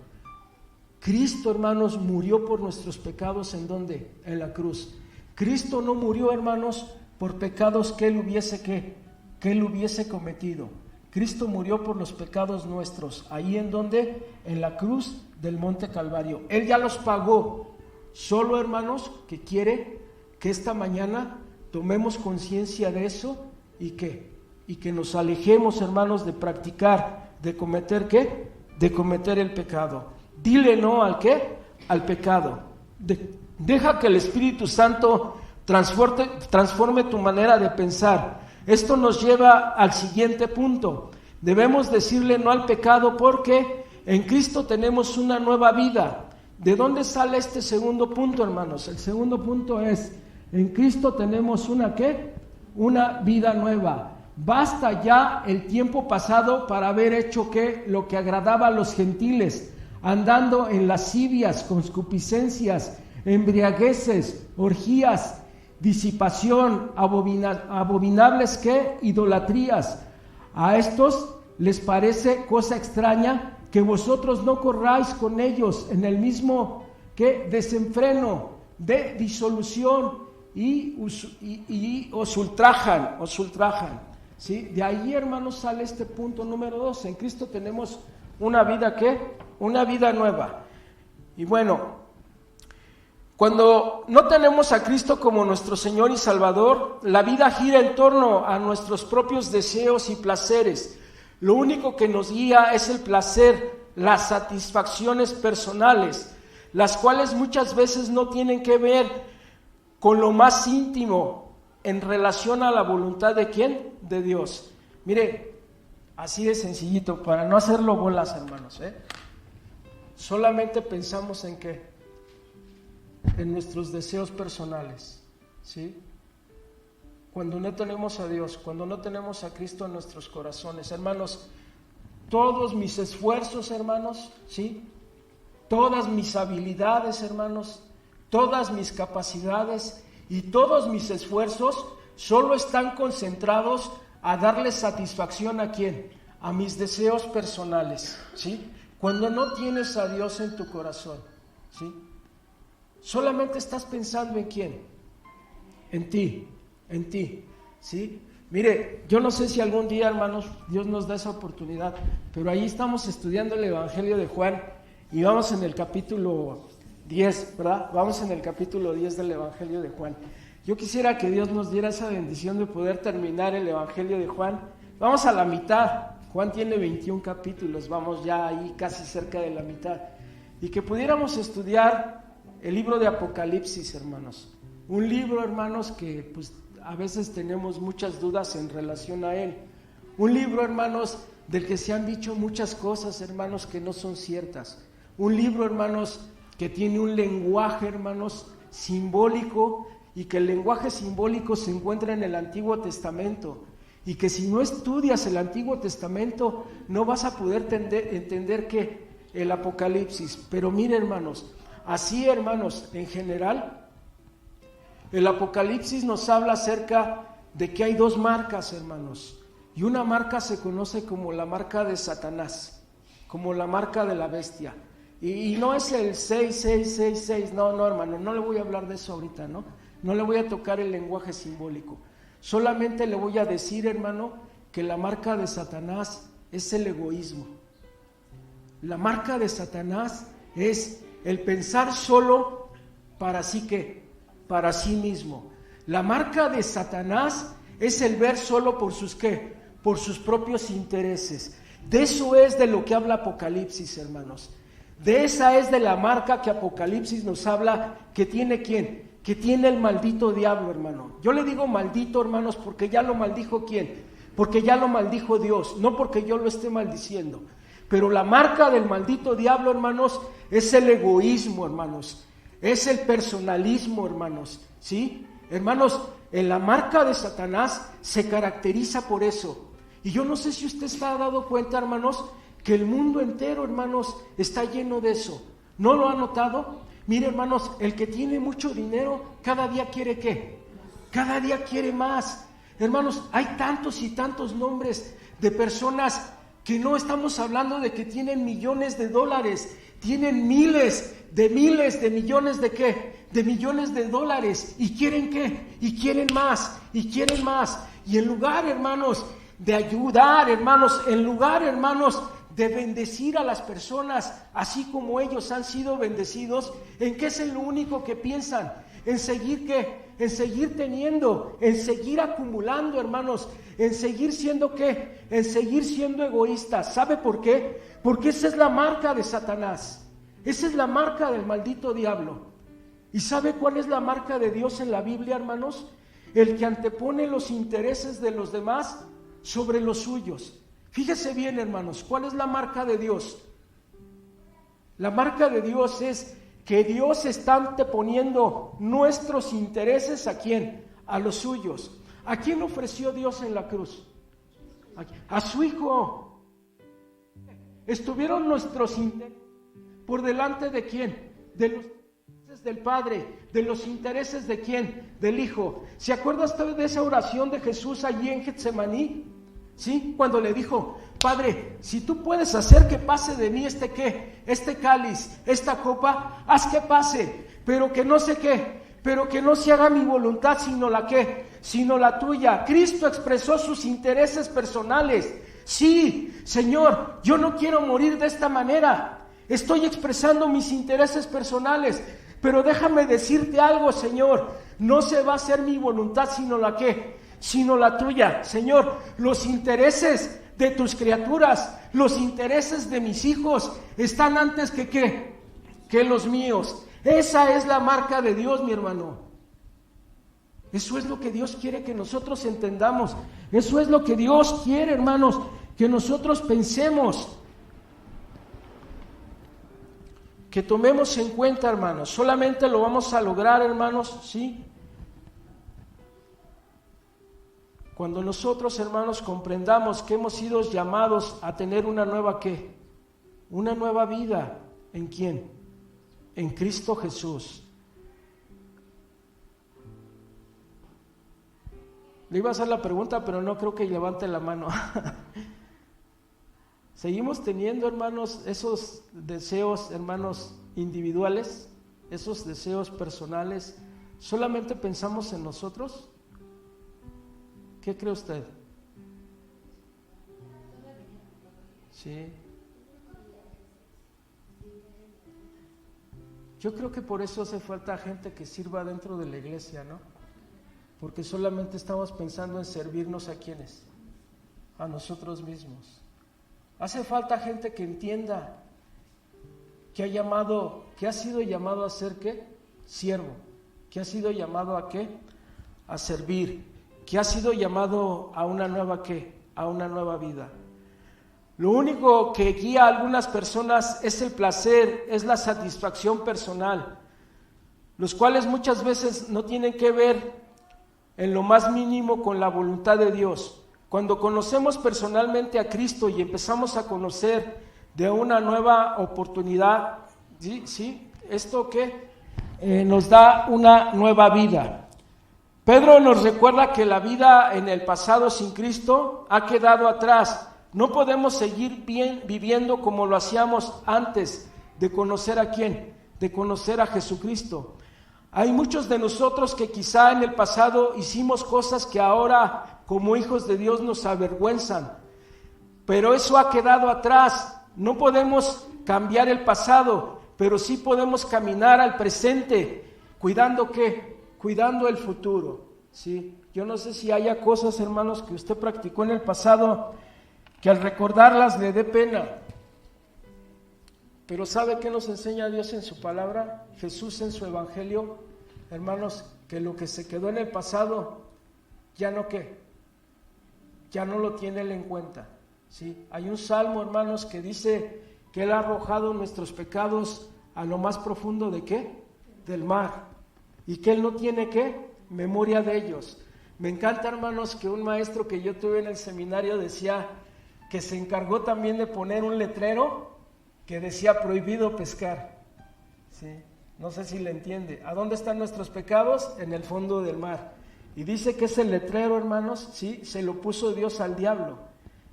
Cristo, hermanos, murió por nuestros pecados. ¿En dónde? En la cruz. Cristo no murió, hermanos, por pecados que él hubiese cometido. Cristo murió por los pecados nuestros. ¿Ahí en dónde? En la cruz del Monte Calvario. Él ya los pagó. Solo, hermanos, que quiere que esta mañana tomemos conciencia de eso y que nos alejemos, hermanos, de practicar, de cometer ¿qué? De cometer el pecado. Dile no al ¿qué? Al pecado. Deja que el Espíritu Santo transforme tu manera de pensar. Esto nos lleva al siguiente punto. Debemos decirle no al pecado porque en Cristo tenemos una nueva vida. ¿De dónde sale este segundo punto, hermanos? El segundo punto es, en Cristo tenemos una ¿qué? Una vida nueva. Basta ya el tiempo pasado para haber hecho ¿qué? Lo que agradaba a los gentiles, andando en lascivias, concupiscencias, embriagueces, orgías, disipación, abominables ¿qué? Idolatrías. A estos les parece cosa extraña que vosotros no corráis con ellos en el mismo ¿qué? Desenfreno de disolución y os ultrajan. ¿Sí? De ahí, hermanos, sale este punto número 2. En Cristo tenemos una vida ¿qué? Una vida nueva. Y bueno, cuando no tenemos a Cristo como nuestro Señor y Salvador, la vida gira en torno a nuestros propios deseos y placeres. Lo único que nos guía es el placer, las satisfacciones personales, las cuales muchas veces no tienen que ver con lo más íntimo en relación a la voluntad ¿de quién? De Dios. Mire, así de sencillito, para no hacerlo bolas, hermanos, solamente pensamos en ¿qué? En nuestros deseos personales, ¿sí? Cuando no tenemos a Dios, cuando no tenemos a Cristo en nuestros corazones, hermanos, todos mis esfuerzos, hermanos, ¿sí? Todas mis habilidades, hermanos, todas mis capacidades y todos mis esfuerzos solo están concentrados a darle satisfacción ¿a quién? A mis deseos personales, ¿sí? Cuando no tienes a Dios en tu corazón, ¿sí? Solamente estás pensando ¿en quién? En ti, ¿sí? Mire, yo no sé si algún día, hermanos, Dios nos da esa oportunidad, pero ahí estamos estudiando el Evangelio de Juan y vamos en el capítulo 10, ¿verdad? Vamos en el capítulo 10 del Evangelio de Juan. Yo quisiera que Dios nos diera esa bendición de poder terminar el Evangelio de Juan. Vamos a la mitad. Juan tiene 21 capítulos, vamos ya ahí casi cerca de la mitad. Y que pudiéramos estudiar el libro de Apocalipsis, hermanos. Un libro, hermanos, que pues a veces tenemos muchas dudas en relación a él. Un libro, hermanos, del que se han dicho muchas cosas, hermanos, que no son ciertas. Un libro, hermanos, que tiene un lenguaje, hermanos, simbólico, y que el lenguaje simbólico se encuentra en el Antiguo Testamento. Y que si no estudias el Antiguo Testamento, no vas a poder entender que el Apocalipsis. Pero mire, hermanos, así, hermanos, en general, el Apocalipsis nos habla acerca de que hay dos marcas, hermanos. Y una marca se conoce como la marca de Satanás, como la marca de la bestia. Y no es el 6666, no, hermano, no le voy a hablar de eso ahorita, ¿no? No le voy a tocar el lenguaje simbólico. Solamente le voy a decir, hermano, que la marca de Satanás es el egoísmo. La marca de Satanás es el pensar solo para sí ¿qué? Para sí mismo. La marca de Satanás es el ver solo por sus ¿qué? Por sus propios intereses. De eso es de lo que habla Apocalipsis, hermanos. De esa es de la marca que Apocalipsis nos habla, que tiene ¿quién? Que tiene el maldito diablo, hermano. Yo le digo maldito, hermanos, porque ya lo maldijo ¿quién? Porque ya lo maldijo Dios, no porque yo lo esté maldiciendo. Pero la marca del maldito diablo, hermanos, es el egoísmo, hermanos. Es el personalismo, hermanos, ¿sí? Hermanos, en la marca de Satanás se caracteriza por eso. Y yo no sé si usted se ha dado cuenta, hermanos, que el mundo entero, hermanos, está lleno de eso. ¿No lo ha notado? Mire, hermanos, el que tiene mucho dinero, cada día quiere ¿qué? Cada día quiere más. Hermanos, hay tantos y tantos nombres de personas que no estamos hablando de que tienen millones de dólares, tienen miles de millones de ¿qué? De millones de dólares. ¿Y quieren qué? Y quieren más, y quieren más. Y en lugar, hermanos, de ayudar, hermanos, en lugar, hermanos, de bendecir a las personas, así como ellos han sido bendecidos, ¿en qué es lo único que piensan? En seguir ¿qué? En seguir teniendo, en seguir acumulando, hermanos, en seguir siendo ¿qué? En seguir siendo egoístas. ¿Sabe por qué? Porque esa es la marca de Satanás. Esa es la marca del maldito diablo. ¿Y sabe cuál es la marca de Dios en la Biblia, hermanos? El que antepone los intereses de los demás sobre los suyos. Fíjese bien, hermanos, ¿cuál es la marca de Dios? La marca de Dios es que Dios está anteponiendo nuestros intereses ¿a quién? A los suyos. ¿A quién ofreció Dios en la cruz? A su Hijo. Estuvieron nuestros intereses por delante de quién? De los intereses del Padre. ¿De los intereses de quién? Del Hijo. ¿Se acuerda usted de esa oración de Jesús allí en Getsemaní? ¿Sí? Cuando le dijo: Padre, si tú puedes hacer que pase de mí este ¿qué? Este cáliz, esta copa, haz que pase, pero que no sé qué, pero que no se haga mi voluntad sino la ¿qué? Sino la tuya. Cristo expresó sus intereses personales. Sí, Señor, yo no quiero morir de esta manera, estoy expresando mis intereses personales, pero déjame decirte algo, Señor, no se va a hacer mi voluntad sino la ¿qué? Sino la tuya. Señor, los intereses de tus criaturas, los intereses de mis hijos están antes que ¿qué? Que los míos. Esa es la marca de Dios, mi hermano. Eso es lo que Dios quiere que nosotros entendamos. Eso es lo que Dios quiere, hermanos, que nosotros pensemos, que tomemos en cuenta, hermanos. Solamente lo vamos a lograr, hermanos, ¿sí? Cuando nosotros, hermanos, comprendamos que hemos sido llamados a tener una nueva ¿qué? Una nueva vida. ¿En quién? En Cristo Jesús. Le iba a hacer la pregunta, pero no creo que levante la mano. Seguimos teniendo, hermanos, esos deseos, hermanos, individuales, esos deseos personales. ¿Solamente pensamos en nosotros? ¿Qué cree usted? Sí. Yo creo que por eso hace falta gente que sirva dentro de la iglesia, ¿no? Porque solamente estamos pensando en servirnos a quienes, a nosotros mismos. Hace falta gente que entienda que ha sido llamado a ser ¿qué? Siervo, que ha sido llamado a ¿qué? A servir, que ha sido llamado a una nueva ¿qué? A una nueva vida. Lo único que guía a algunas personas es el placer, es la satisfacción personal, los cuales muchas veces no tienen que ver en lo más mínimo con la voluntad de Dios. Cuando conocemos personalmente a Cristo y empezamos a conocer de una nueva oportunidad, ¿sí? ¿Esto qué? Nos da una nueva vida. Pedro nos recuerda que la vida en el pasado sin Cristo ha quedado atrás. No podemos seguir viviendo como lo hacíamos antes de conocer a ¿quién? De conocer a Jesucristo. Hay muchos de nosotros que quizá en el pasado hicimos cosas que ahora como hijos de Dios nos avergüenzan, pero eso ha quedado atrás. No podemos cambiar el pasado, pero sí podemos caminar al presente, cuidando ¿qué? Cuidando el futuro, ¿sí? Yo no sé si haya cosas, hermanos, que usted practicó en el pasado que al recordarlas le dé pena, pero ¿sabe qué nos enseña Dios en su palabra? Jesús en su evangelio, hermanos, que lo que se quedó en el pasado ya no ¿qué? Ya no lo tiene Él en cuenta, ¿sí? Hay un salmo, hermanos, que dice que Él ha arrojado nuestros pecados a lo más profundo ¿de qué? Del mar, y que Él no tiene ¿qué? Memoria de ellos. Me encanta, hermanos, que un maestro que yo tuve en el seminario decía que se encargó también de poner un letrero que decía prohibido pescar, ¿sí? No sé si le entiende. ¿A dónde están nuestros pecados? En el fondo del mar. Y dice que ese letrero, hermanos, sí, se lo puso Dios al diablo.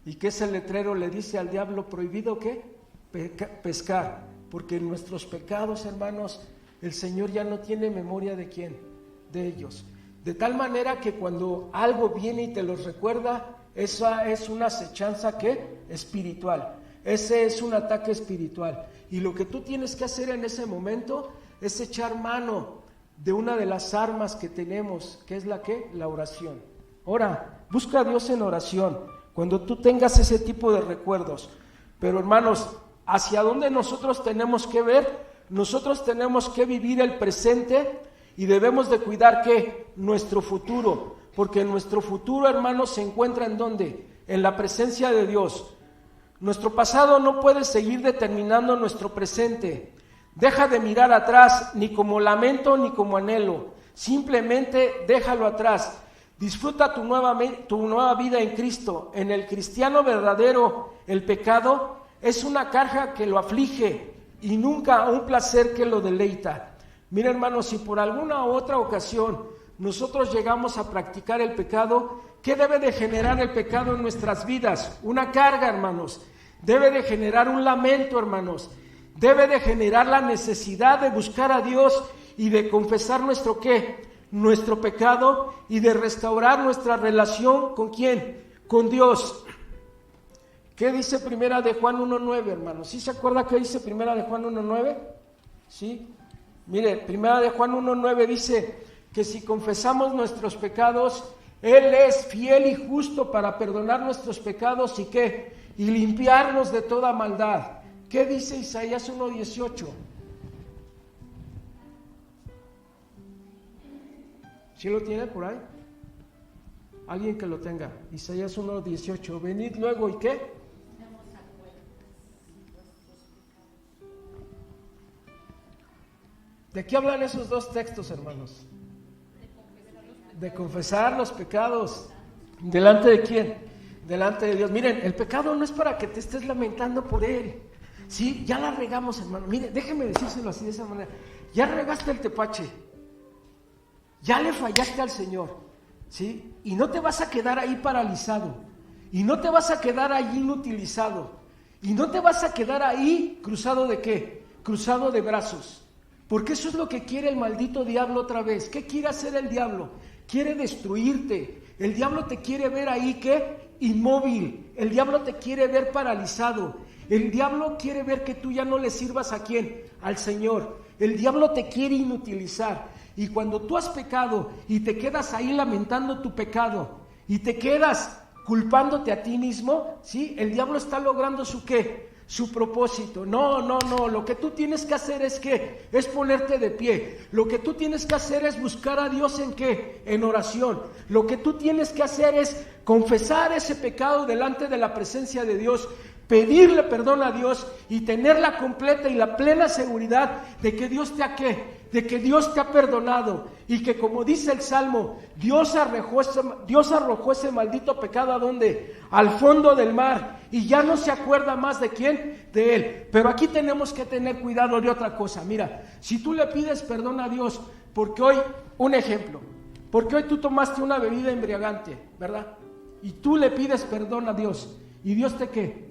Y que ese letrero le dice al diablo, prohibido ¿qué? Pescar. Porque en nuestros pecados, hermanos, el Señor ya no tiene memoria de quién, de ellos. De tal manera que cuando algo viene y te los recuerda, esa es una acechanza ¿qué? Espiritual. Ese es un ataque espiritual. Y lo que tú tienes que hacer en ese momento es echar mano de una de las armas que tenemos, que es la ¿qué? La oración. Ora, busca a Dios en oración, cuando tú tengas ese tipo de recuerdos. Pero hermanos, ¿hacia dónde nosotros tenemos que ver? Nosotros tenemos que vivir el presente y debemos de cuidar ¿qué? Nuestro futuro, porque nuestro futuro, hermanos, se encuentra ¿en dónde? En la presencia de Dios. Nuestro pasado no puede seguir determinando nuestro presente. Deja de mirar atrás, ni como lamento ni como anhelo. Simplemente déjalo atrás. Disfruta tu nueva vida en Cristo. En el cristiano verdadero, el pecado es una carga que lo aflige y nunca un placer que lo deleita. Mira, hermanos, si por alguna otra ocasión nosotros llegamos a practicar el pecado, ¿qué debe de generar el pecado en nuestras vidas? Una carga, hermanos. Debe de generar un lamento, hermanos. Debe de generar la necesidad de buscar a Dios y de confesar nuestro ¿qué? Nuestro pecado y de restaurar nuestra relación ¿con quién? Con Dios. ¿Qué dice Primera de Juan 1:9, hermanos? ¿Sí se acuerda qué dice Primera de Juan 1:9? ¿Sí? Mire, Primera de Juan 1:9 dice que si confesamos nuestros pecados, Él es fiel y justo para perdonar nuestros pecados y ¿qué? Y limpiarnos de toda maldad. ¿Qué dice Isaías 1:18? ¿Sí lo tiene por ahí? Alguien que lo tenga. Isaías 1:18. Venid luego, ¿y qué? ¿De qué hablan esos dos textos, hermanos? De confesar los pecados. ¿Delante de quién? Delante de Dios. Miren, el pecado no es para que te estés lamentando por él. Sí, ya la regamos, hermano. Mire, déjeme decírselo así de esa manera. Ya regaste el tepache. Ya le fallaste al Señor. ¿Sí? Y no te vas a quedar ahí paralizado. Y no te vas a quedar ahí inutilizado. Y no te vas a quedar ahí cruzado de ¿qué? Cruzado de brazos. Porque eso es lo que quiere el maldito diablo otra vez. ¿Qué quiere hacer el diablo? Quiere destruirte. El diablo te quiere ver ahí, ¿qué? Inmóvil. El diablo te quiere ver paralizado. El diablo quiere ver que tú ya no le sirvas ¿a quién? Al Señor. El diablo te quiere inutilizar. Y cuando tú has pecado y te quedas ahí lamentando tu pecado y te quedas culpándote a ti mismo, ¿sí? El diablo está logrando su ¿qué? Su propósito. No, lo que tú tienes que hacer es ¿qué? Es ponerte de pie. Lo que tú tienes que hacer es buscar a Dios ¿en qué? En oración. Lo que tú tienes que hacer es confesar ese pecado delante de la presencia de Dios, pedirle perdón a Dios y tener la completa y la plena seguridad de que Dios te ha ¿qué? De que Dios te ha perdonado y que, como dice el Salmo, Dios arrojó ese maldito pecado ¿a dónde? Al fondo del mar, y ya no se acuerda más ¿de quién? De él. Pero aquí tenemos que tener cuidado de otra cosa. Mira, si tú le pides perdón a Dios, porque hoy, un ejemplo, porque hoy tú tomaste una bebida embriagante, ¿verdad? Y tú le pides perdón a Dios, y Dios te ¿qué?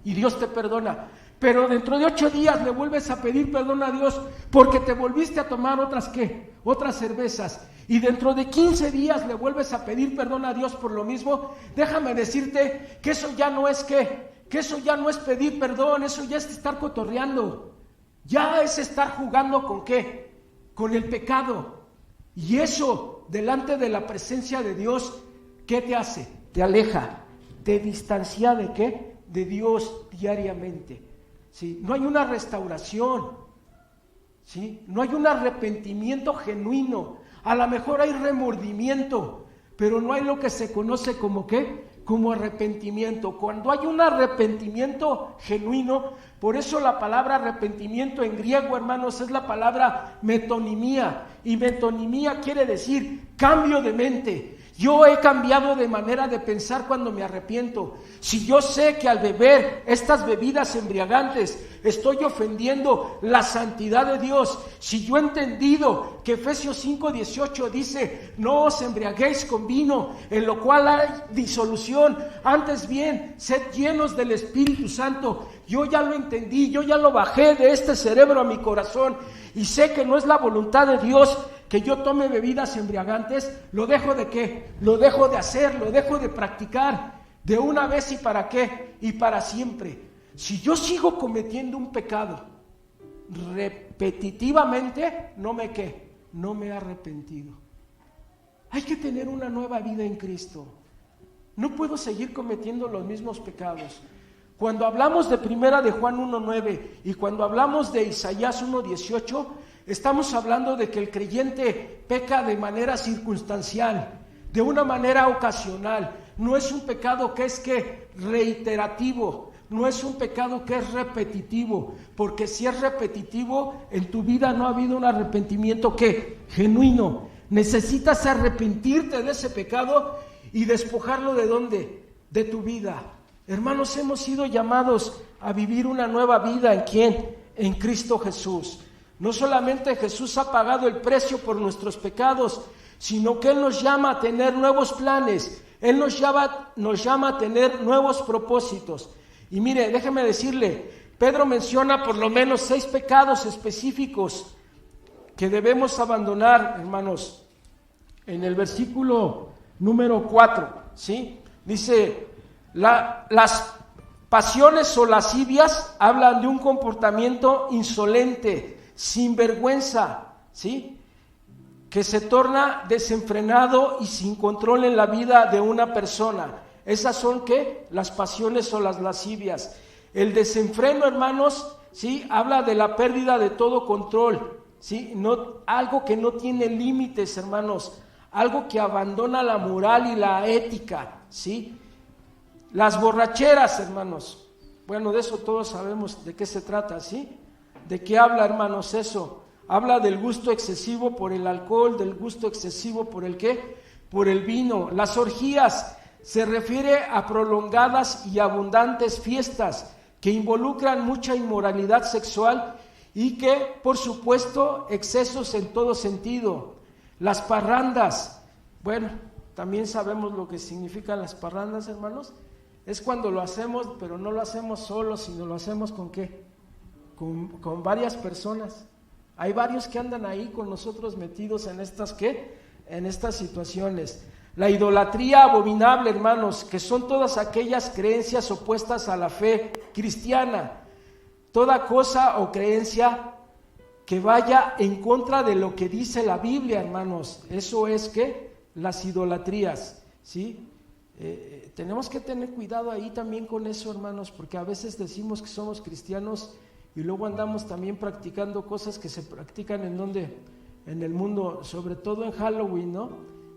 Y Dios te perdona. Pero dentro de 8 días le vuelves a pedir perdón a Dios porque te volviste a tomar otras ¿qué? Otras cervezas. Y dentro de 15 días le vuelves a pedir perdón a Dios por lo mismo. Déjame decirte que eso ya no es ¿qué? Que eso ya no es pedir perdón, eso ya es estar cotorreando. Ya es estar jugando ¿con qué? Con el pecado. Y eso, delante de la presencia de Dios, ¿qué te hace? Te aleja, te distancia ¿de qué? De Dios diariamente. ¿Sí? No hay una restauración, ¿sí? No hay un arrepentimiento genuino. A lo mejor hay remordimiento, pero no hay lo que se conoce como ¿qué? Como arrepentimiento. Cuando hay un arrepentimiento genuino, por eso la palabra arrepentimiento en griego, hermanos, es la palabra metonimía, y metonimía quiere decir cambio de mente. Yo he cambiado de manera de pensar cuando me arrepiento. Si yo sé que al beber estas bebidas embriagantes estoy ofendiendo la santidad de Dios, si yo he entendido que Efesios 5:18 dice, no os embriaguéis con vino, en lo cual hay disolución, antes bien, sed llenos del Espíritu Santo. Yo ya lo entendí, yo ya lo bajé de este cerebro a mi corazón y sé que no es la voluntad de Dios que yo tome bebidas embriagantes. ¿Lo dejo de qué? Lo dejo de hacer, lo dejo de practicar de una vez y para qué y para siempre. Si yo sigo cometiendo un pecado repetitivamente, no me he arrepentido. Hay que tener una nueva vida en Cristo. No puedo seguir cometiendo los mismos pecados. Cuando hablamos de Primera de Juan 1:9 y cuando hablamos de Isaías 1:18, estamos hablando de que el creyente peca de manera circunstancial, de una manera ocasional. No es un pecado que es reiterativo, no es un pecado que es repetitivo, porque si es repetitivo, en tu vida no ha habido un arrepentimiento genuino. Necesitas arrepentirte de ese pecado y despojarlo ¿de dónde? De tu vida. Hermanos, hemos sido llamados a vivir una nueva vida. ¿En quién? En Cristo Jesús. No solamente Jesús ha pagado el precio por nuestros pecados, sino que Él nos llama a tener nuevos planes. Él nos llama a tener nuevos propósitos. Y mire, déjeme decirle, Pedro menciona por lo menos 6 pecados específicos que debemos abandonar, hermanos. En el versículo número 4, ¿sí? Dice, las pasiones o lascivias hablan de un comportamiento insolente, sin vergüenza, ¿sí? Que se torna desenfrenado y sin control en la vida de una persona. Esas son ¿qué? Las pasiones o las lascivias. El desenfreno, hermanos, ¿sí? Habla de la pérdida de todo control, ¿sí? Algo que no tiene límites, hermanos, algo que abandona la moral y la ética, ¿sí? Las borracheras, hermanos, bueno, de eso todos sabemos de qué se trata, ¿sí? ¿De qué habla, hermanos, eso? Habla del gusto excesivo por el alcohol, del gusto excesivo por el ¿qué? Por el vino. Las orgías se refiere a prolongadas y abundantes fiestas que involucran mucha inmoralidad sexual y que, por supuesto, excesos en todo sentido. Las parrandas, bueno, también sabemos lo que significan las parrandas, hermanos. Es cuando lo hacemos, pero no lo hacemos solos, sino lo hacemos ¿con qué? Con varias personas. Hay varios que andan ahí con nosotros metidos en estas ¿qué? En estas situaciones. La idolatría abominable, hermanos, que son todas aquellas creencias opuestas a la fe cristiana. Toda cosa o creencia que vaya en contra de lo que dice la Biblia, hermanos. Eso es ¿qué? Las idolatrías, ¿sí? Tenemos que tener cuidado ahí también con eso, hermanos, porque a veces decimos que somos cristianos y luego andamos también practicando cosas que se practican en el mundo, sobre todo en Halloween, ¿no?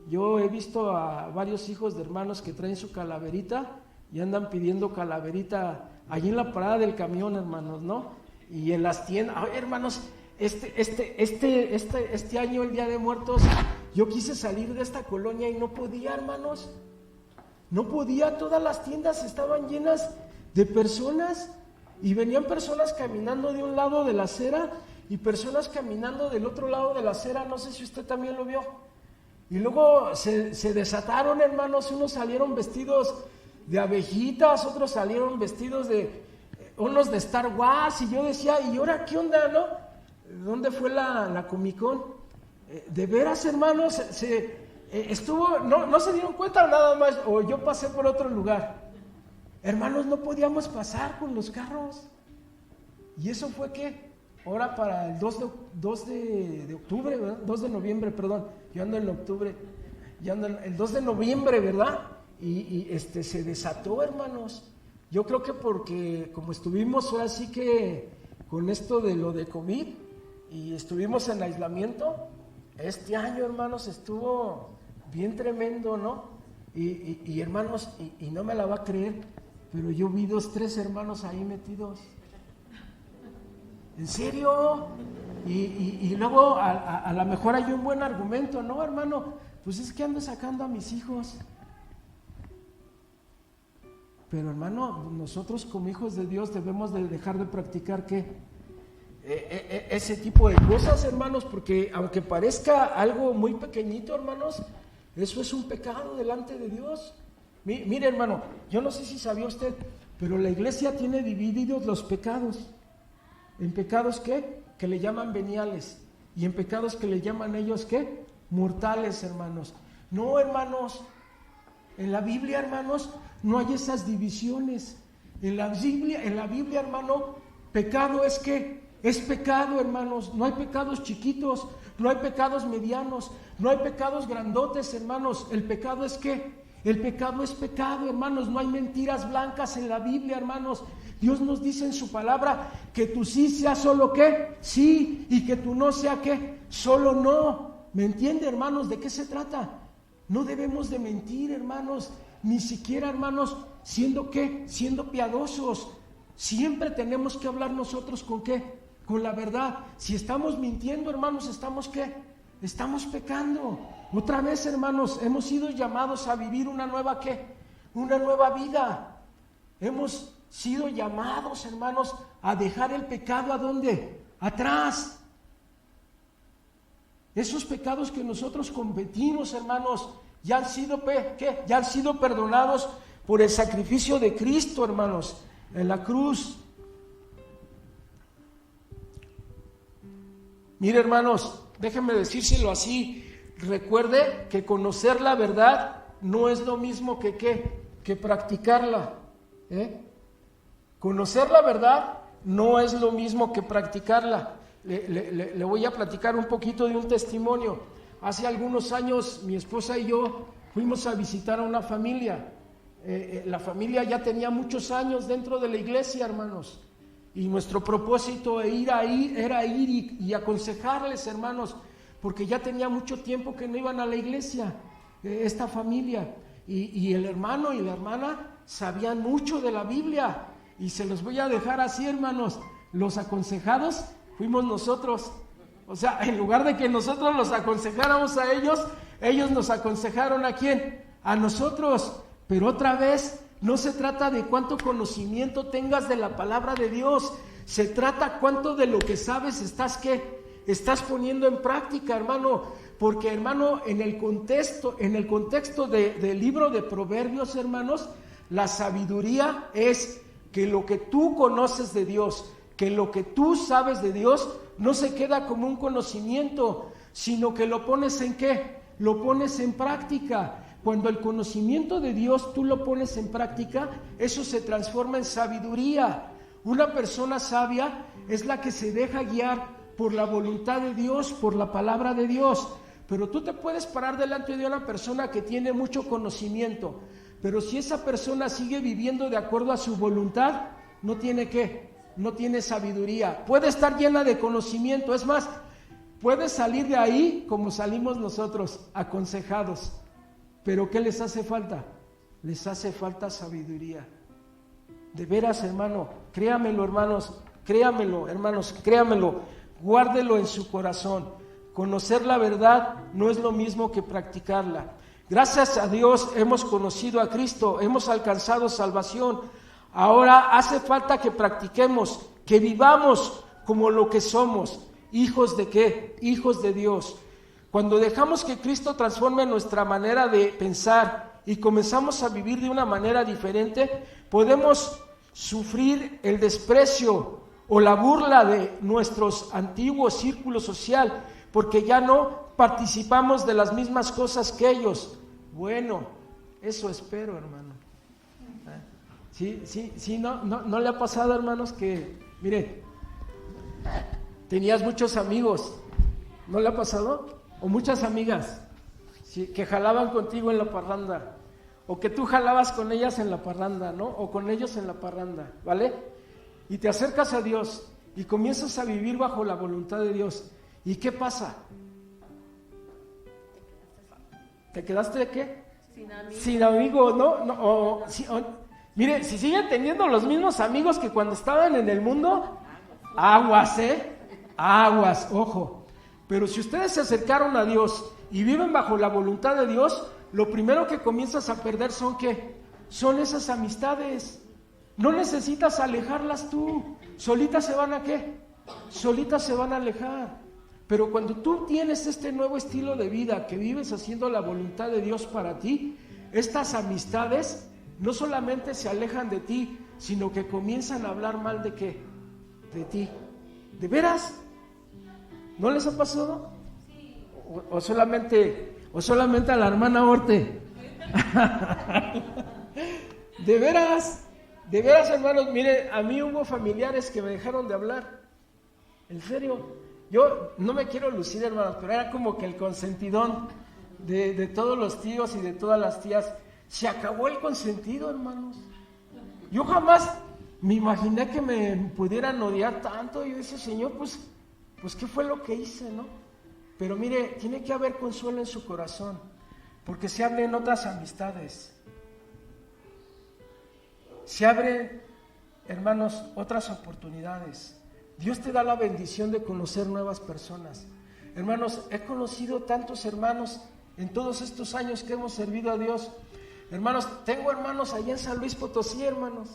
Yo he visto a varios hijos de hermanos que traen su calaverita y andan pidiendo calaverita allí en la parada del camión, hermanos, ¿no? Y en las tiendas. Ay, hermanos, este año, el Día de Muertos, yo quise salir de esta colonia y no podía, hermanos. No podía, todas las tiendas estaban llenas de personas y venían personas caminando de un lado de la acera y personas caminando del otro lado de la acera. No sé si usted también lo vio. Y luego se desataron, hermanos. Unos salieron vestidos de abejitas, otros salieron vestidos de unos de Star Wars, y yo decía, ¿y ahora qué onda, no? ¿Dónde fue la Comic Con? De veras, hermanos, estuvo, no se dieron cuenta nada más, o yo pasé por otro lugar. Hermanos, no podíamos pasar con los carros. Y eso fue que ahora para el 2 de octubre, ¿verdad? 2 de noviembre, perdón, yo ando en octubre, el 2 de noviembre, ¿verdad? Y se desató, hermanos. Yo creo que porque como estuvimos ahora sí que con esto de lo de COVID y estuvimos en aislamiento, este año, hermanos, estuvo bien tremendo, ¿no? Y hermanos, y no me la va a creer, pero yo vi 2-3 hermanos ahí metidos. ¿En serio? Y luego a lo mejor hay un buen argumento, ¿no, hermano? Pues es que ando sacando a mis hijos. Pero hermano, nosotros como hijos de Dios debemos de dejar de practicar ese tipo de cosas, hermanos, porque aunque parezca algo muy pequeñito, hermanos, eso es un pecado delante de Dios. Mire, hermano, yo no sé si sabía usted, pero la iglesia tiene divididos los pecados. En pecados que le llaman veniales, y en pecados que le llaman ellos mortales, hermanos. No, hermanos, en la Biblia, hermanos, no hay esas divisiones. En la Biblia, hermano, pecado es pecado, hermanos. No hay pecados chiquitos, no hay pecados medianos, no hay pecados grandotes, hermanos. El pecado es el pecado es pecado, hermanos. No hay mentiras blancas en la Biblia, hermanos. Dios nos dice en su palabra que tu sí sea solo sí, y que tu no sea solo no. ¿Me entiende, hermanos, de qué se trata? No debemos de mentir, hermanos, ni siquiera, hermanos, siendo piadosos. Siempre tenemos que hablar nosotros con la verdad. Si estamos mintiendo, hermanos, estamos pecando. Otra vez, hermanos, hemos sido llamados a vivir una nueva vida. Hemos sido llamados, hermanos, a dejar el pecado ¿a dónde? Atrás. Esos pecados que nosotros cometimos, hermanos, ya han sido perdonados por el sacrificio de Cristo, hermanos, en la cruz. Mire, hermanos, déjenme decírselo así. Recuerde que conocer la verdad no es lo mismo que practicarla. Conocer la verdad no es lo mismo que practicarla. Le voy a platicar un poquito de un testimonio. Hace algunos años mi esposa y yo fuimos a visitar a una familia. La familia ya tenía muchos años dentro de la iglesia, hermanos. Y nuestro propósito era ir y aconsejarles, hermanos, porque ya tenía mucho tiempo que no iban a la iglesia, esta familia. Y el hermano y la hermana sabían mucho de la Biblia. Y se los voy a dejar así, hermanos. Los aconsejados fuimos nosotros. O sea, en lugar de que nosotros los aconsejáramos a ellos, ellos nos aconsejaron ¿a quién? A nosotros. Pero otra vez, no se trata de cuánto conocimiento tengas de la palabra de Dios. Se trata cuánto de lo que sabes estás poniendo en práctica, hermano. Porque, hermano, en el contexto del libro de Proverbios, hermanos, la sabiduría es que lo que tú conoces de Dios, que lo que tú sabes de Dios, no se queda como un conocimiento, sino que lo pones ¿en qué? Lo pones en práctica. Cuando el conocimiento de Dios tú lo pones en práctica, eso se transforma en sabiduría. Una persona sabia es la que se deja guiar por la voluntad de Dios, por la palabra de Dios. Pero tú te puedes parar delante de una persona que tiene mucho conocimiento, pero si esa persona sigue viviendo de acuerdo a su voluntad, no tiene sabiduría. Puede estar llena de conocimiento, es más, puede salir de ahí como salimos nosotros, aconsejados. Pero ¿qué les hace falta? Les hace falta sabiduría. De veras, hermano, créamelo, hermanos, créamelo, guárdelo en su corazón. Conocer la verdad no es lo mismo que practicarla. Gracias a Dios hemos conocido a Cristo, hemos alcanzado salvación. Ahora hace falta que practiquemos, que vivamos como lo que somos. ¿Hijos de qué? Hijos de Dios. Cuando dejamos que Cristo transforme nuestra manera de pensar y comenzamos a vivir de una manera diferente, podemos sufrir el desprecio o la burla de nuestros antiguos círculos social, porque ya no participamos de las mismas cosas que ellos. Bueno, eso espero, hermano. Sí, no le ha pasado, hermanos, que, mire, tenías muchos amigos, ¿no le ha pasado? O muchas amigas, ¿sí?, que jalaban contigo en la parranda, o que tú jalabas con ellas en la parranda, ¿no? O con ellos en la parranda, ¿vale? Y te acercas a Dios y comienzas a vivir bajo la voluntad de Dios. ¿Y qué pasa? ¿Te quedaste qué? Sin amigos, ¿no? Mire, si siguen teniendo los mismos amigos que cuando estaban en el mundo, aguas, ojo. Pero si ustedes se acercaron a Dios y viven bajo la voluntad de Dios, lo primero que comienzas a perder son ¿qué? Son esas amistades. No necesitas alejarlas tú, solitas se van a ¿qué? Solitas se van a alejar. Pero cuando tú tienes este nuevo estilo de vida, que vives haciendo la voluntad de Dios para ti, estas amistades no solamente se alejan de ti, sino que comienzan a hablar mal de ¿qué? De ti. ¿De veras? ¿No les ha pasado? O solamente a la hermana Orte. De veras, hermanos, mire, a mí hubo familiares que me dejaron de hablar. En serio, yo no me quiero lucir, hermanos, pero era como que el consentidón de todos los tíos y de todas las tías. Se acabó el consentido, hermanos. Yo jamás me imaginé que me pudieran odiar tanto. Yo decía, Señor, pues ¿qué fue lo que hice, no? Pero mire, tiene que haber consuelo en su corazón, porque se abren otras amistades. Se abren, hermanos, otras oportunidades. Dios te da la bendición de conocer nuevas personas. Hermanos, he conocido tantos hermanos en todos estos años que hemos servido a Dios. Hermanos, tengo hermanos allá en San Luis Potosí, hermanos,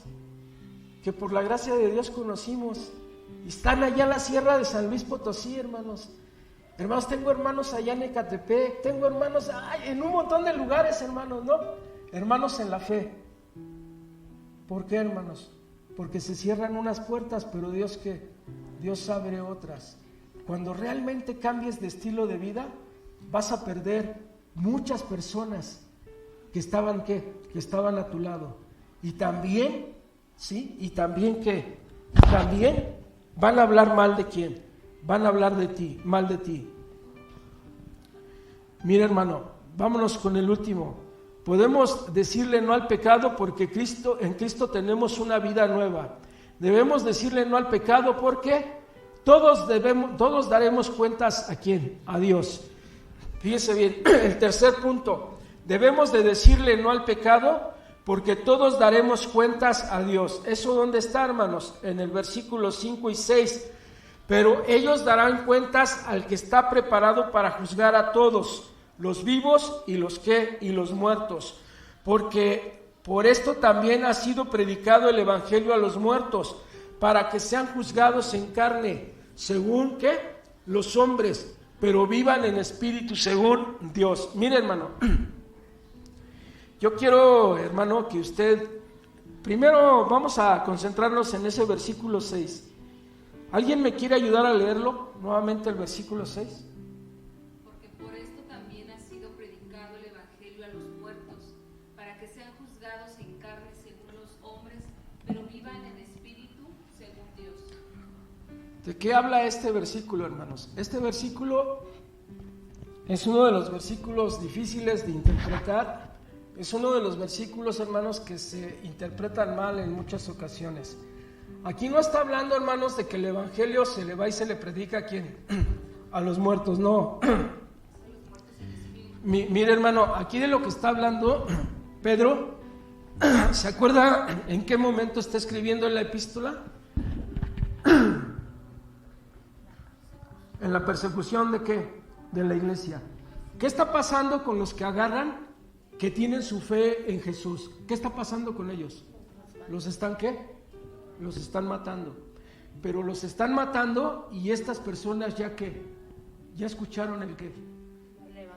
que por la gracia de Dios conocimos. Y están allá en la sierra de San Luis Potosí, hermanos. Hermanos, tengo hermanos allá en Ecatepec, tengo hermanos en un montón de lugares, hermanos, ¿no? Hermanos en la fe. ¿Por qué, hermanos? Porque se cierran unas puertas, pero Dios ¿qué? Dios abre otras. Cuando realmente cambies de estilo de vida, vas a perder muchas personas que estaban ¿qué? Que estaban a tu lado. Y también, ¿sí? Y también ¿qué? También van a hablar mal de quién. Van a hablar de ti, mal de ti. Mira, hermano, vámonos con el último. Podemos decirle no al pecado porque en Cristo tenemos una vida nueva. Debemos decirle no al pecado porque todos daremos cuentas ¿a quién? A Dios. Fíjese bien, el tercer punto. Debemos de decirle no al pecado porque todos daremos cuentas a Dios. ¿Eso dónde está, hermanos? En el versículo 5 y 6. Pero ellos darán cuentas al que está preparado para juzgar a todos, los vivos y los muertos, porque por esto también ha sido predicado el evangelio a los muertos, para que sean juzgados en carne, según ¿qué? Los hombres, pero vivan en espíritu según Dios. Mire, hermano, yo quiero, hermano, que usted, primero vamos a concentrarnos en ese versículo 6. ¿Alguien me quiere ayudar a leerlo nuevamente el versículo 6? Porque por esto también ha sido predicado el evangelio a los muertos, para que sean juzgados en carne según los hombres, pero vivan en espíritu según Dios. ¿De qué habla este versículo, hermanos? Este versículo es uno de los versículos difíciles de interpretar. Es uno de los versículos, hermanos, que se interpretan mal en muchas ocasiones. Aquí no está hablando, hermanos, de que el evangelio se le va y se le predica ¿a quién? A los muertos, no. Mire, hermano, aquí de lo que está hablando Pedro, ¿se acuerda en qué momento está escribiendo la epístola? En la persecución ¿de qué? De la iglesia. ¿Qué está pasando con los que agarran, que tienen su fe en Jesús? ¿Qué está pasando con ellos? ¿Los están qué? Los están matando. Pero los están matando y estas personas ya escucharon el qué.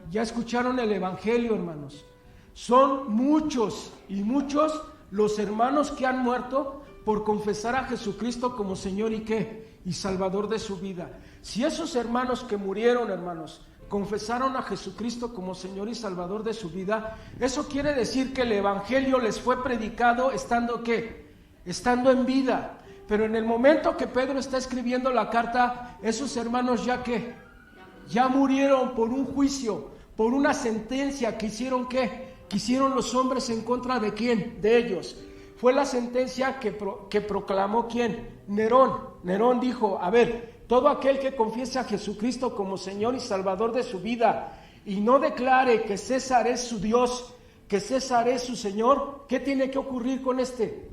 Ya escucharon el evangelio, hermanos. Son muchos y muchos los hermanos que han muerto por confesar a Jesucristo como Señor y qué, y Salvador de su vida. Si esos hermanos que murieron, hermanos, confesaron a Jesucristo como Señor y Salvador de su vida, eso quiere decir que el evangelio les fue predicado estando ¿qué? Estando en vida. Pero en el momento que Pedro está escribiendo la carta, esos hermanos ya murieron por un juicio, por una sentencia que hicieron ¿qué? Que hicieron los hombres en contra de ¿quién? De ellos. Fue la sentencia que proclamó ¿quién? Nerón. Nerón dijo, a ver, todo aquel que confiese a Jesucristo como Señor y Salvador de su vida y no declare que César es su Dios, que César es su Señor, ¿qué tiene que ocurrir con este?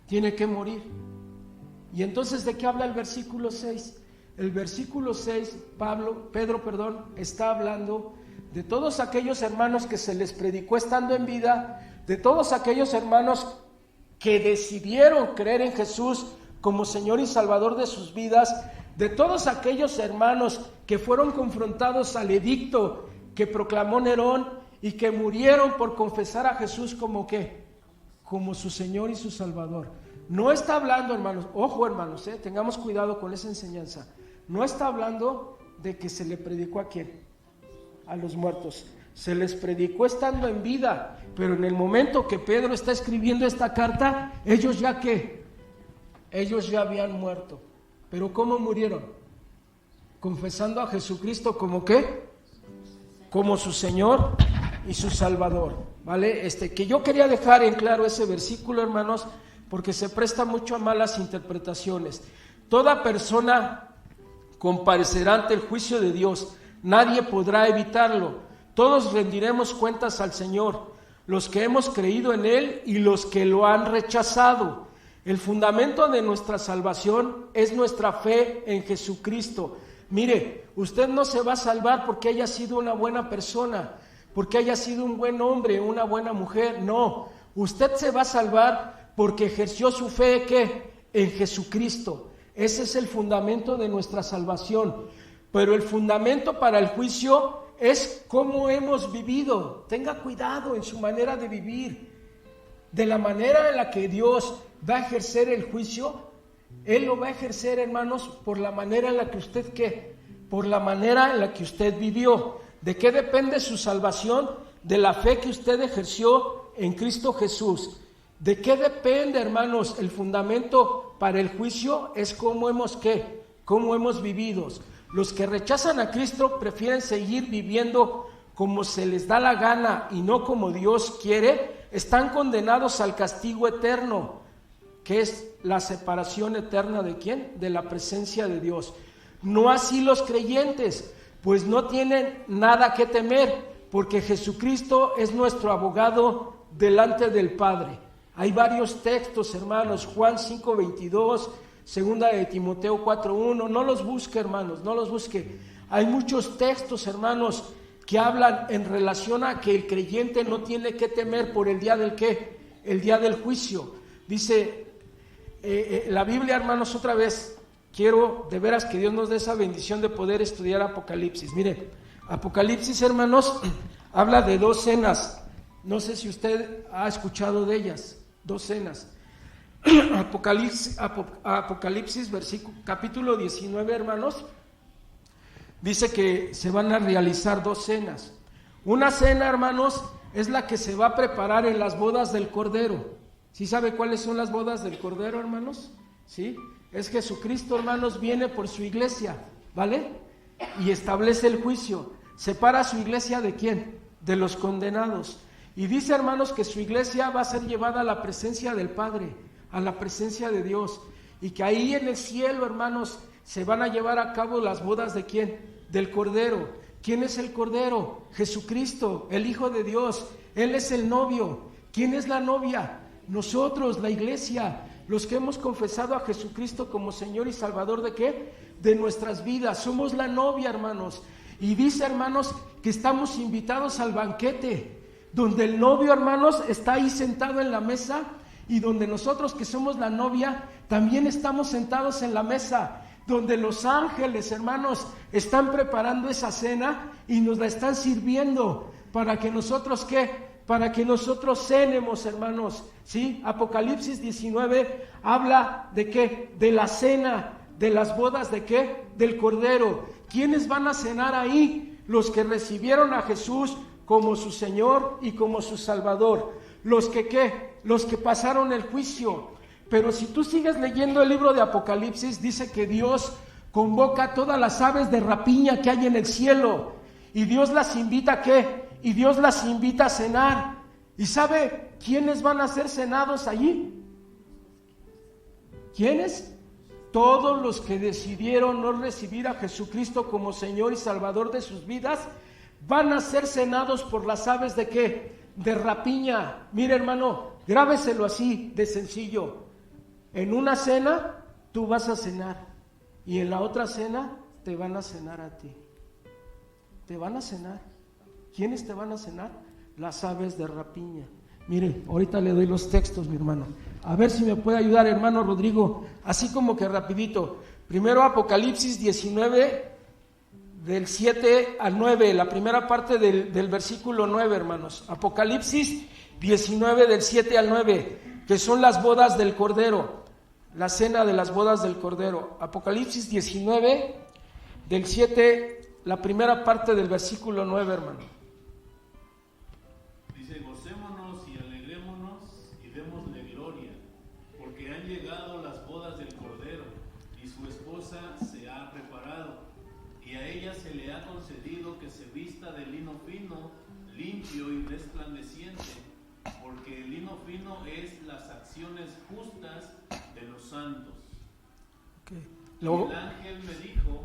Tiene que morir. Y entonces, ¿de qué habla el versículo 6? el versículo 6, Pedro, está hablando de todos aquellos hermanos que se les predicó estando en vida, de todos aquellos hermanos que decidieron creer en Jesús como Señor y Salvador de sus vidas, de todos aquellos hermanos que fueron confrontados al edicto que proclamó Nerón y que murieron por confesar a Jesús como ¿qué? Como su Señor y su Salvador. No está hablando, hermanos, ojo hermanos, tengamos cuidado con esa enseñanza. No está hablando de que se le predicó ¿a quién? A los muertos. Se les predicó estando en vida, pero en el momento que Pedro está escribiendo esta carta, ellos ya ¿qué? Ellos ya habían muerto. ¿Pero cómo murieron? Confesando a Jesucristo como ¿qué? Como su Señor y su Salvador, ¿vale? Que yo quería dejar en claro ese versículo, hermanos, porque se presta mucho a malas interpretaciones. Toda persona comparecerá ante el juicio de Dios, nadie podrá evitarlo. Todos rendiremos cuentas al Señor, los que hemos creído en Él y los que lo han rechazado. El fundamento de nuestra salvación es nuestra fe en Jesucristo. Mire, usted no se va a salvar porque haya sido una buena persona, porque haya sido un buen hombre, una buena mujer. No, usted se va a salvar porque ejerció su fe ¿qué? En Jesucristo. Ese es el fundamento de nuestra salvación. Pero el fundamento para el juicio es cómo hemos vivido. Tenga cuidado en su manera de vivir. De la manera en la que Dios va a ejercer el juicio, Él lo va a ejercer, hermanos, por la manera en la que usted ¿qué? Por la manera en la que usted vivió. ¿De qué depende su salvación? De la fe que usted ejerció en Cristo Jesús. ¿De qué depende, hermanos? El fundamento para el juicio es cómo hemos ¿qué? Cómo hemos vivido. Los que rechazan a Cristo prefieren seguir viviendo como se les da la gana y no como Dios quiere, están condenados al castigo eterno, que es la separación eterna ¿de quién? De la presencia de Dios. No así los creyentes, pues no tienen nada que temer, porque Jesucristo es nuestro abogado delante del Padre. Hay varios textos, hermanos, Juan 5:22, segunda de Timoteo 4:1, no los busque, hermanos, no los busque. Hay muchos textos, hermanos, que hablan en relación a que el creyente no tiene que temer por el día del ¿qué? El día del juicio. Dice la Biblia, hermanos, otra vez, quiero de veras que Dios nos dé esa bendición de poder estudiar Apocalipsis. Mire, Apocalipsis, hermanos, habla de 2 cenas. No sé si usted ha escuchado de ellas, 2 cenas. Apocalipsis capítulo 19, hermanos, dice que se van a realizar 2 cenas. Una cena, hermanos, es la que se va a preparar en las bodas del Cordero. ¿Sí sabe cuáles son las bodas del Cordero, hermanos? ¿Sí? Es Jesucristo, hermanos, viene por su iglesia, ¿vale? Y establece el juicio. ¿Separa a su iglesia de quién? De los condenados. Y dice, hermanos, que su iglesia va a ser llevada a la presencia del Padre, a la presencia de Dios. Y que ahí en el cielo, hermanos, se van a llevar a cabo las bodas ¿de quién? Del Cordero. ¿Quién es el Cordero? Jesucristo, el Hijo de Dios. Él es el novio. ¿Quién es la novia? Nosotros, la iglesia, los que hemos confesado a Jesucristo como Señor y Salvador ¿de qué? De nuestras vidas. Somos la novia, hermanos. Y dice, hermanos, que estamos invitados al banquete, donde el novio, hermanos, está ahí sentado en la mesa, y donde nosotros que somos la novia, también estamos sentados en la mesa, donde los ángeles, hermanos, están preparando esa cena y nos la están sirviendo para que nosotros ¿qué? Para que nosotros cenemos, hermanos, ¿sí? Apocalipsis 19 habla de ¿qué? De la cena, de las bodas ¿de qué? Del Cordero. ¿Quiénes van a cenar ahí? Los que recibieron a Jesús como su Señor y como su Salvador. Los que ¿qué? Los que pasaron el juicio. Pero si tú sigues leyendo el libro de Apocalipsis, dice que Dios convoca a todas las aves de rapiña que hay en el cielo, y Dios las invita ¿a qué? Y Dios las invita a cenar. ¿Y sabe quiénes van a ser cenados allí? ¿Quiénes? Todos los que decidieron no recibir a Jesucristo como Señor y Salvador de sus vidas, van a ser cenados por las aves ¿de qué? De rapiña. Mire, hermano, grábeselo así de sencillo. En una cena tú vas a cenar Y en la otra cena te van a cenar a ti. Te van a cenar. ¿Quiénes te van a cenar? Las aves de rapiña. Mire, ahorita le doy los textos, mi hermano. A ver si me puede ayudar, hermano Rodrigo, así como que rapidito. Primero Apocalipsis 19, del 7 al 9, la primera parte del versículo 9, hermanos. Apocalipsis 19, del 7 al 9, que son las bodas del Cordero, la cena de las bodas del Cordero. Apocalipsis 19, del 7, la primera parte del versículo 9, hermano. Dice, gocémonos y alegrémonos y démosle gloria, porque han llegado las bodas del Cordero, y su esposa se ha preparado, y a ella se le ha concedido que se vista de lino fino, limpio y resplandeciente, porque el lino fino es las acciones justas de los santos. Okay. Luego, el ángel me dijo,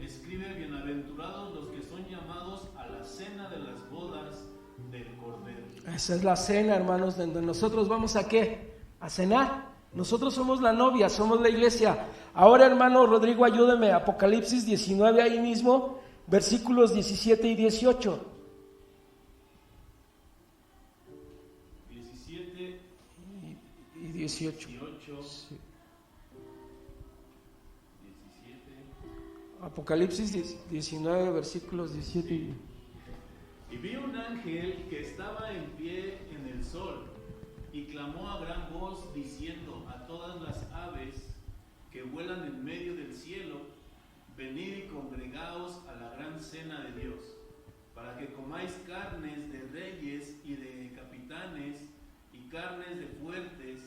escribe, bienaventurados los que son llamados a la cena de las bodas del Cordero. Esa es la cena, hermanos, donde nosotros vamos a ¿qué? A cenar. Nosotros somos la novia, somos la iglesia. Ahora, hermano Rodrigo, ayúdeme. Apocalipsis 19, ahí mismo, versículos 17 y 18. 17 y 18. 18. Sí. 17. Apocalipsis 19, versículos 17 Y vi un ángel que estaba en pie en el sol y clamó a gran voz diciendo a todas las aves que vuelan en medio del cielo, venid y congregaos a la gran cena de Dios, para que comáis carnes de reyes y de capitanes, y carnes de fuertes,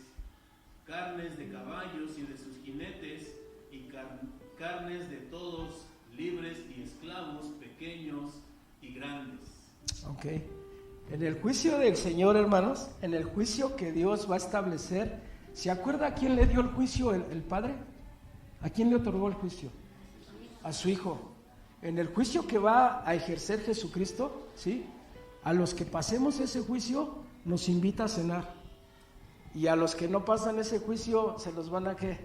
carnes de caballos y de sus jinetes, y carnes de todos, libres y esclavos, pequeños y grandes. Ok. En el juicio del Señor, hermanos, en el juicio que Dios va a establecer, ¿se acuerda a quién le dio el juicio el Padre? ¿A quién le otorgó el juicio? A su Hijo. En el juicio que va a ejercer Jesucristo, ¿sí? A los que pasemos ese juicio, nos invita a cenar. Y a los que no pasan ese juicio, se los van a ¿qué?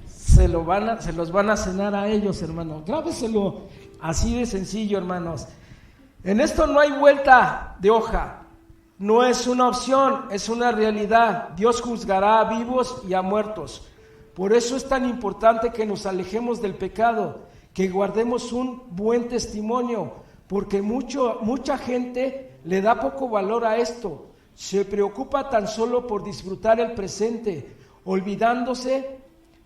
Se los van a cenar a ellos, hermano. Grábeselo así de sencillo, hermanos. En esto no hay vuelta de hoja, no es una opción, es una realidad. Dios juzgará a vivos y a muertos. Por eso es tan importante que nos alejemos del pecado, que guardemos un buen testimonio, porque mucha gente le da poco valor a esto. Se preocupa tan solo por disfrutar el presente, olvidándose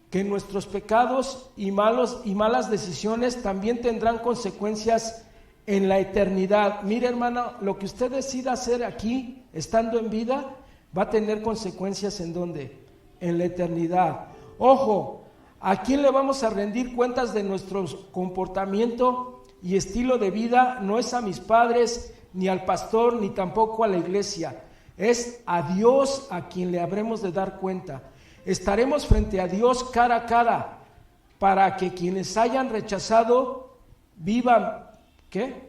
que nuestros pecados y malas decisiones también tendrán consecuencias en la eternidad. Mire, hermano, lo que usted decida hacer aquí, estando en vida, va a tener consecuencias ¿en dónde? En la eternidad. Ojo, ¿a quién le vamos a rendir cuentas de nuestro comportamiento y estilo de vida? No es a mis padres, ni al pastor, ni tampoco a la iglesia. Es a Dios a quien le habremos de dar cuenta. Estaremos frente a Dios cara a cara, para que quienes hayan rechazado vivan. ¿Qué?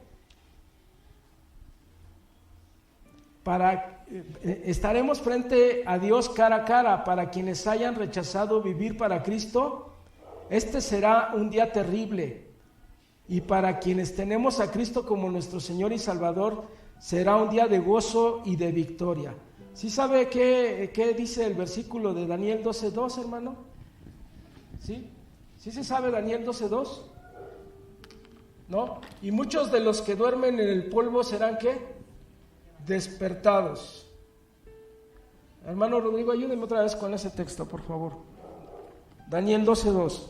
Estaremos frente a Dios cara a cara para quienes hayan rechazado vivir para Cristo. Este será un día terrible, y para quienes tenemos a Cristo como nuestro Señor y Salvador, será un día de gozo y de victoria. ¿Sí sabe qué dice el versículo de Daniel 12:2, hermano? ¿Sí? ¿Sí se sabe Daniel 12:2? ¿No? Y muchos de los que duermen en el polvo serán ¿qué? Despertados. Hermano Rodrigo, ayúdeme otra vez con ese texto, por favor. Daniel 12:2.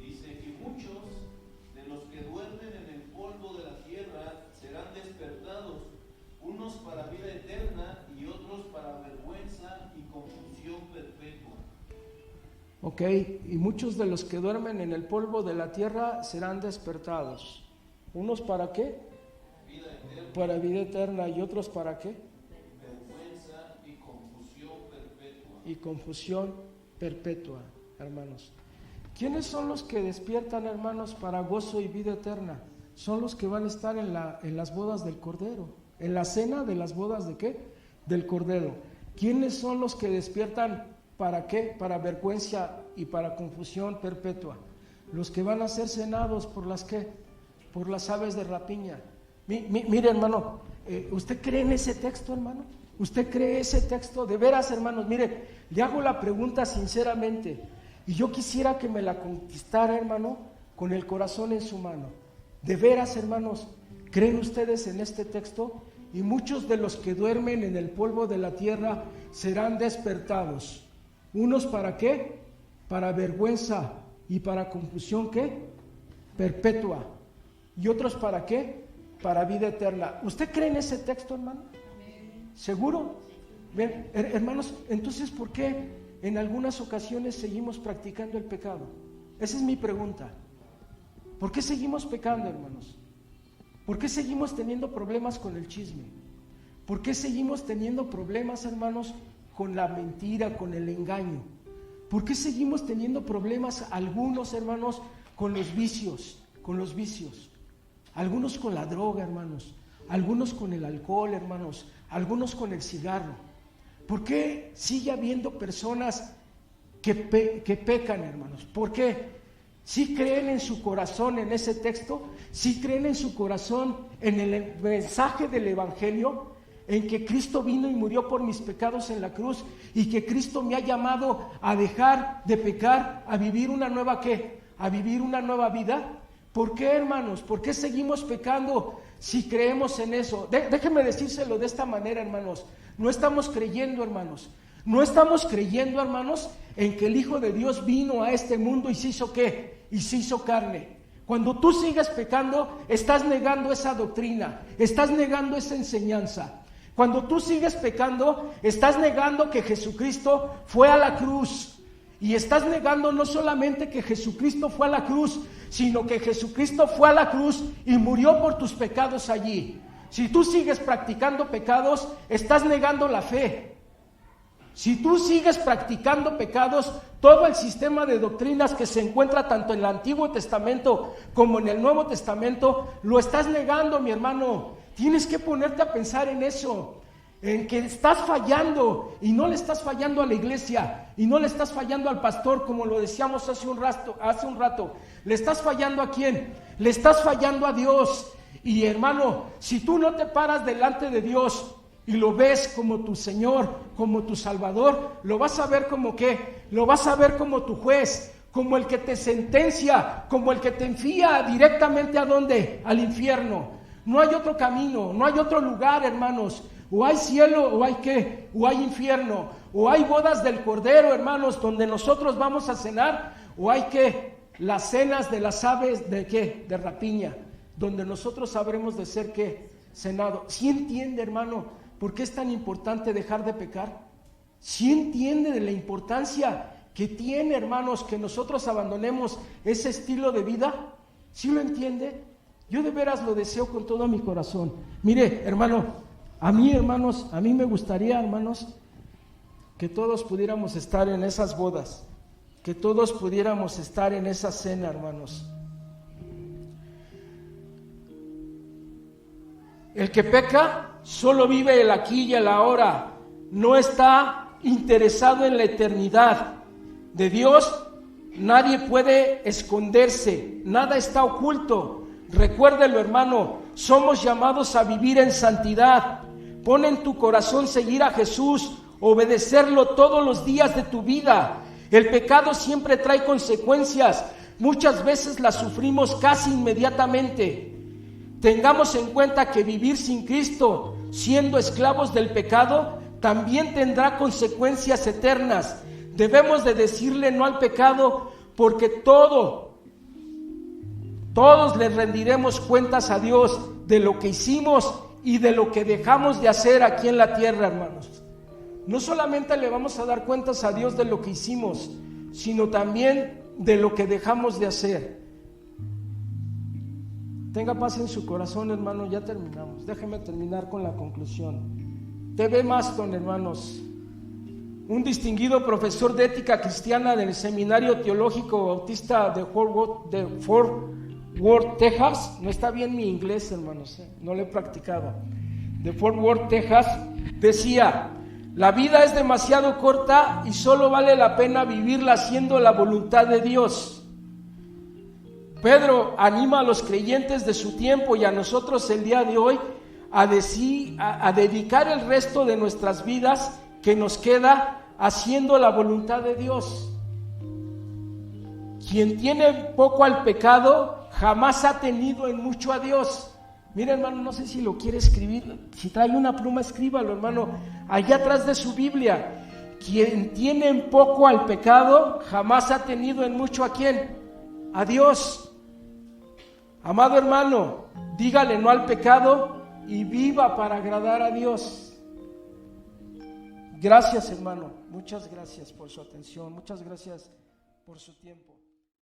Dice, y muchos de los que duermen en el polvo de la tierra serán despertados, unos para vida eterna y otros para vergüenza y confusión perpetua. Ok, y muchos de los que duermen en el polvo de la tierra serán despertados. ¿Unos para qué? Vida eterna. Para vida eterna. ¿Y otros para qué? Vergüenza y confusión perpetua. Y confusión perpetua, hermanos. ¿Quiénes son los que despiertan, hermanos, para gozo y vida eterna? Son los que van a estar en las bodas del Cordero. En la cena de las bodas ¿de qué? Del Cordero. ¿Quiénes son los que despiertan para qué? Para vergüenza y para confusión perpetua. Los que van a ser cenados por las ¿qué? Por las aves de rapiña. Mire, hermano, ¿usted cree en ese texto, hermano? ¿Usted cree ese texto? De veras, hermanos, mire, le hago la pregunta sinceramente y yo quisiera que me la contestara, hermano, con el corazón en su mano. De veras, hermanos, ¿creen ustedes en este texto? Y muchos de los que duermen en el polvo de la tierra serán despertados. ¿Unos para qué? Para vergüenza y para confusión, ¿qué? Perpetua. ¿Y otros para qué? Para vida eterna. ¿Usted cree en ese texto, hermano? ¿Seguro? Bien, hermanos, entonces, ¿por qué en algunas ocasiones seguimos practicando el pecado? Esa es mi pregunta. ¿Por qué seguimos pecando, hermanos? ¿Por qué seguimos teniendo problemas con el chisme? ¿Por qué seguimos teniendo problemas, hermanos, con la mentira, con el engaño? ¿Por qué seguimos teniendo problemas, algunos, hermanos, con los vicios? Algunos con la droga, hermanos. Algunos con el alcohol, hermanos. Algunos con el cigarro. ¿Por qué sigue habiendo personas que pecan, hermanos? ¿Por qué? ¿Sí creen en su corazón en ese texto? ¿Sí creen en su corazón en el mensaje del Evangelio? En que Cristo vino y murió por mis pecados en la cruz y que Cristo me ha llamado a dejar de pecar, a vivir una nueva ¿qué? A vivir una nueva vida. ¿Por qué, hermanos? ¿Por qué seguimos pecando si creemos en eso? Déjenme decírselo de esta manera, hermanos. No estamos creyendo, hermanos. No estamos creyendo, hermanos, en que el Hijo de Dios vino a este mundo y se hizo ¿qué? Y se hizo carne. Cuando tú sigues pecando, estás negando esa doctrina, estás negando esa enseñanza. Cuando tú sigues pecando, estás negando que Jesucristo fue a la cruz. Y estás negando no solamente que Jesucristo fue a la cruz, sino que Jesucristo fue a la cruz y murió por tus pecados allí. Si tú sigues practicando pecados, estás negando la fe. Si tú sigues practicando pecados, todo el sistema de doctrinas que se encuentra tanto en el Antiguo Testamento como en el Nuevo Testamento, lo estás negando, mi hermano. Tienes que ponerte a pensar en eso, en que estás fallando y no le estás fallando a la iglesia y no le estás fallando al pastor, como lo decíamos hace un rato. ¿Le estás fallando a quién? Le estás fallando a Dios. Y hermano, si tú no te paras delante de Dios y lo ves como tu Señor, como tu Salvador, lo vas a ver como ¿qué? Lo vas a ver como tu juez, como el que te sentencia, como el que te envía directamente ¿a dónde? Al infierno. No hay otro camino, no hay otro lugar, hermanos. O hay cielo o hay ¿qué? O hay infierno. O hay bodas del Cordero, hermanos, donde nosotros vamos a cenar. O hay ¿qué? Las cenas de las aves de ¿qué? De rapiña, donde nosotros habremos de ser ¿qué? Cenado. ¿Sí entiende, hermano, por qué es tan importante dejar de pecar? ¿Sí entiende de la importancia que tiene, hermanos, que nosotros abandonemos ese estilo de vida? ¿Sí lo entiende? Yo de veras lo deseo con todo mi corazón. Mire, hermano, a mí me gustaría, hermanos, que todos pudiéramos estar en esas bodas, que todos pudiéramos estar en esa cena, hermanos. El que peca solo vive el aquí y el ahora, no está interesado en la eternidad. De Dios nadie puede esconderse, nada está oculto. Recuérdelo, hermano, somos llamados a vivir en santidad. Pon en tu corazón seguir a Jesús, obedecerlo todos los días de tu vida. El pecado siempre trae consecuencias, muchas veces las sufrimos casi inmediatamente. Tengamos en cuenta que vivir sin Cristo, siendo esclavos del pecado, también tendrá consecuencias eternas. Debemos de decirle no al pecado, porque todos le rendiremos cuentas a Dios de lo que hicimos y de lo que dejamos de hacer aquí en la tierra, hermanos. No solamente le vamos a dar cuentas a Dios de lo que hicimos, sino también de lo que dejamos de hacer. Tenga paz en su corazón, hermano, ya terminamos. Déjeme terminar con la conclusión. T.B. Maston, hermanos, un distinguido profesor de ética cristiana del Seminario Teológico Bautista de Fort Worth, Texas. No está bien mi inglés, hermanos, no lo he practicado. de Fort Worth, Texas, decía: la vida es demasiado corta y solo vale la pena vivirla haciendo la voluntad de Dios. Pedro anima a los creyentes de su tiempo y a nosotros el día de hoy a dedicar el resto de nuestras vidas que nos queda haciendo la voluntad de Dios. Quien tiene poco al pecado jamás ha tenido en mucho a Dios. Mira, hermano, no sé si lo quiere escribir. Si trae una pluma, escríbalo, hermano, allá atrás de su Biblia. Quien tiene en poco al pecado jamás ha tenido en mucho ¿a quién? A Dios. Amado hermano, dígale no al pecado y viva para agradar a Dios. Gracias, hermano. Muchas gracias por su atención. Muchas gracias por su tiempo.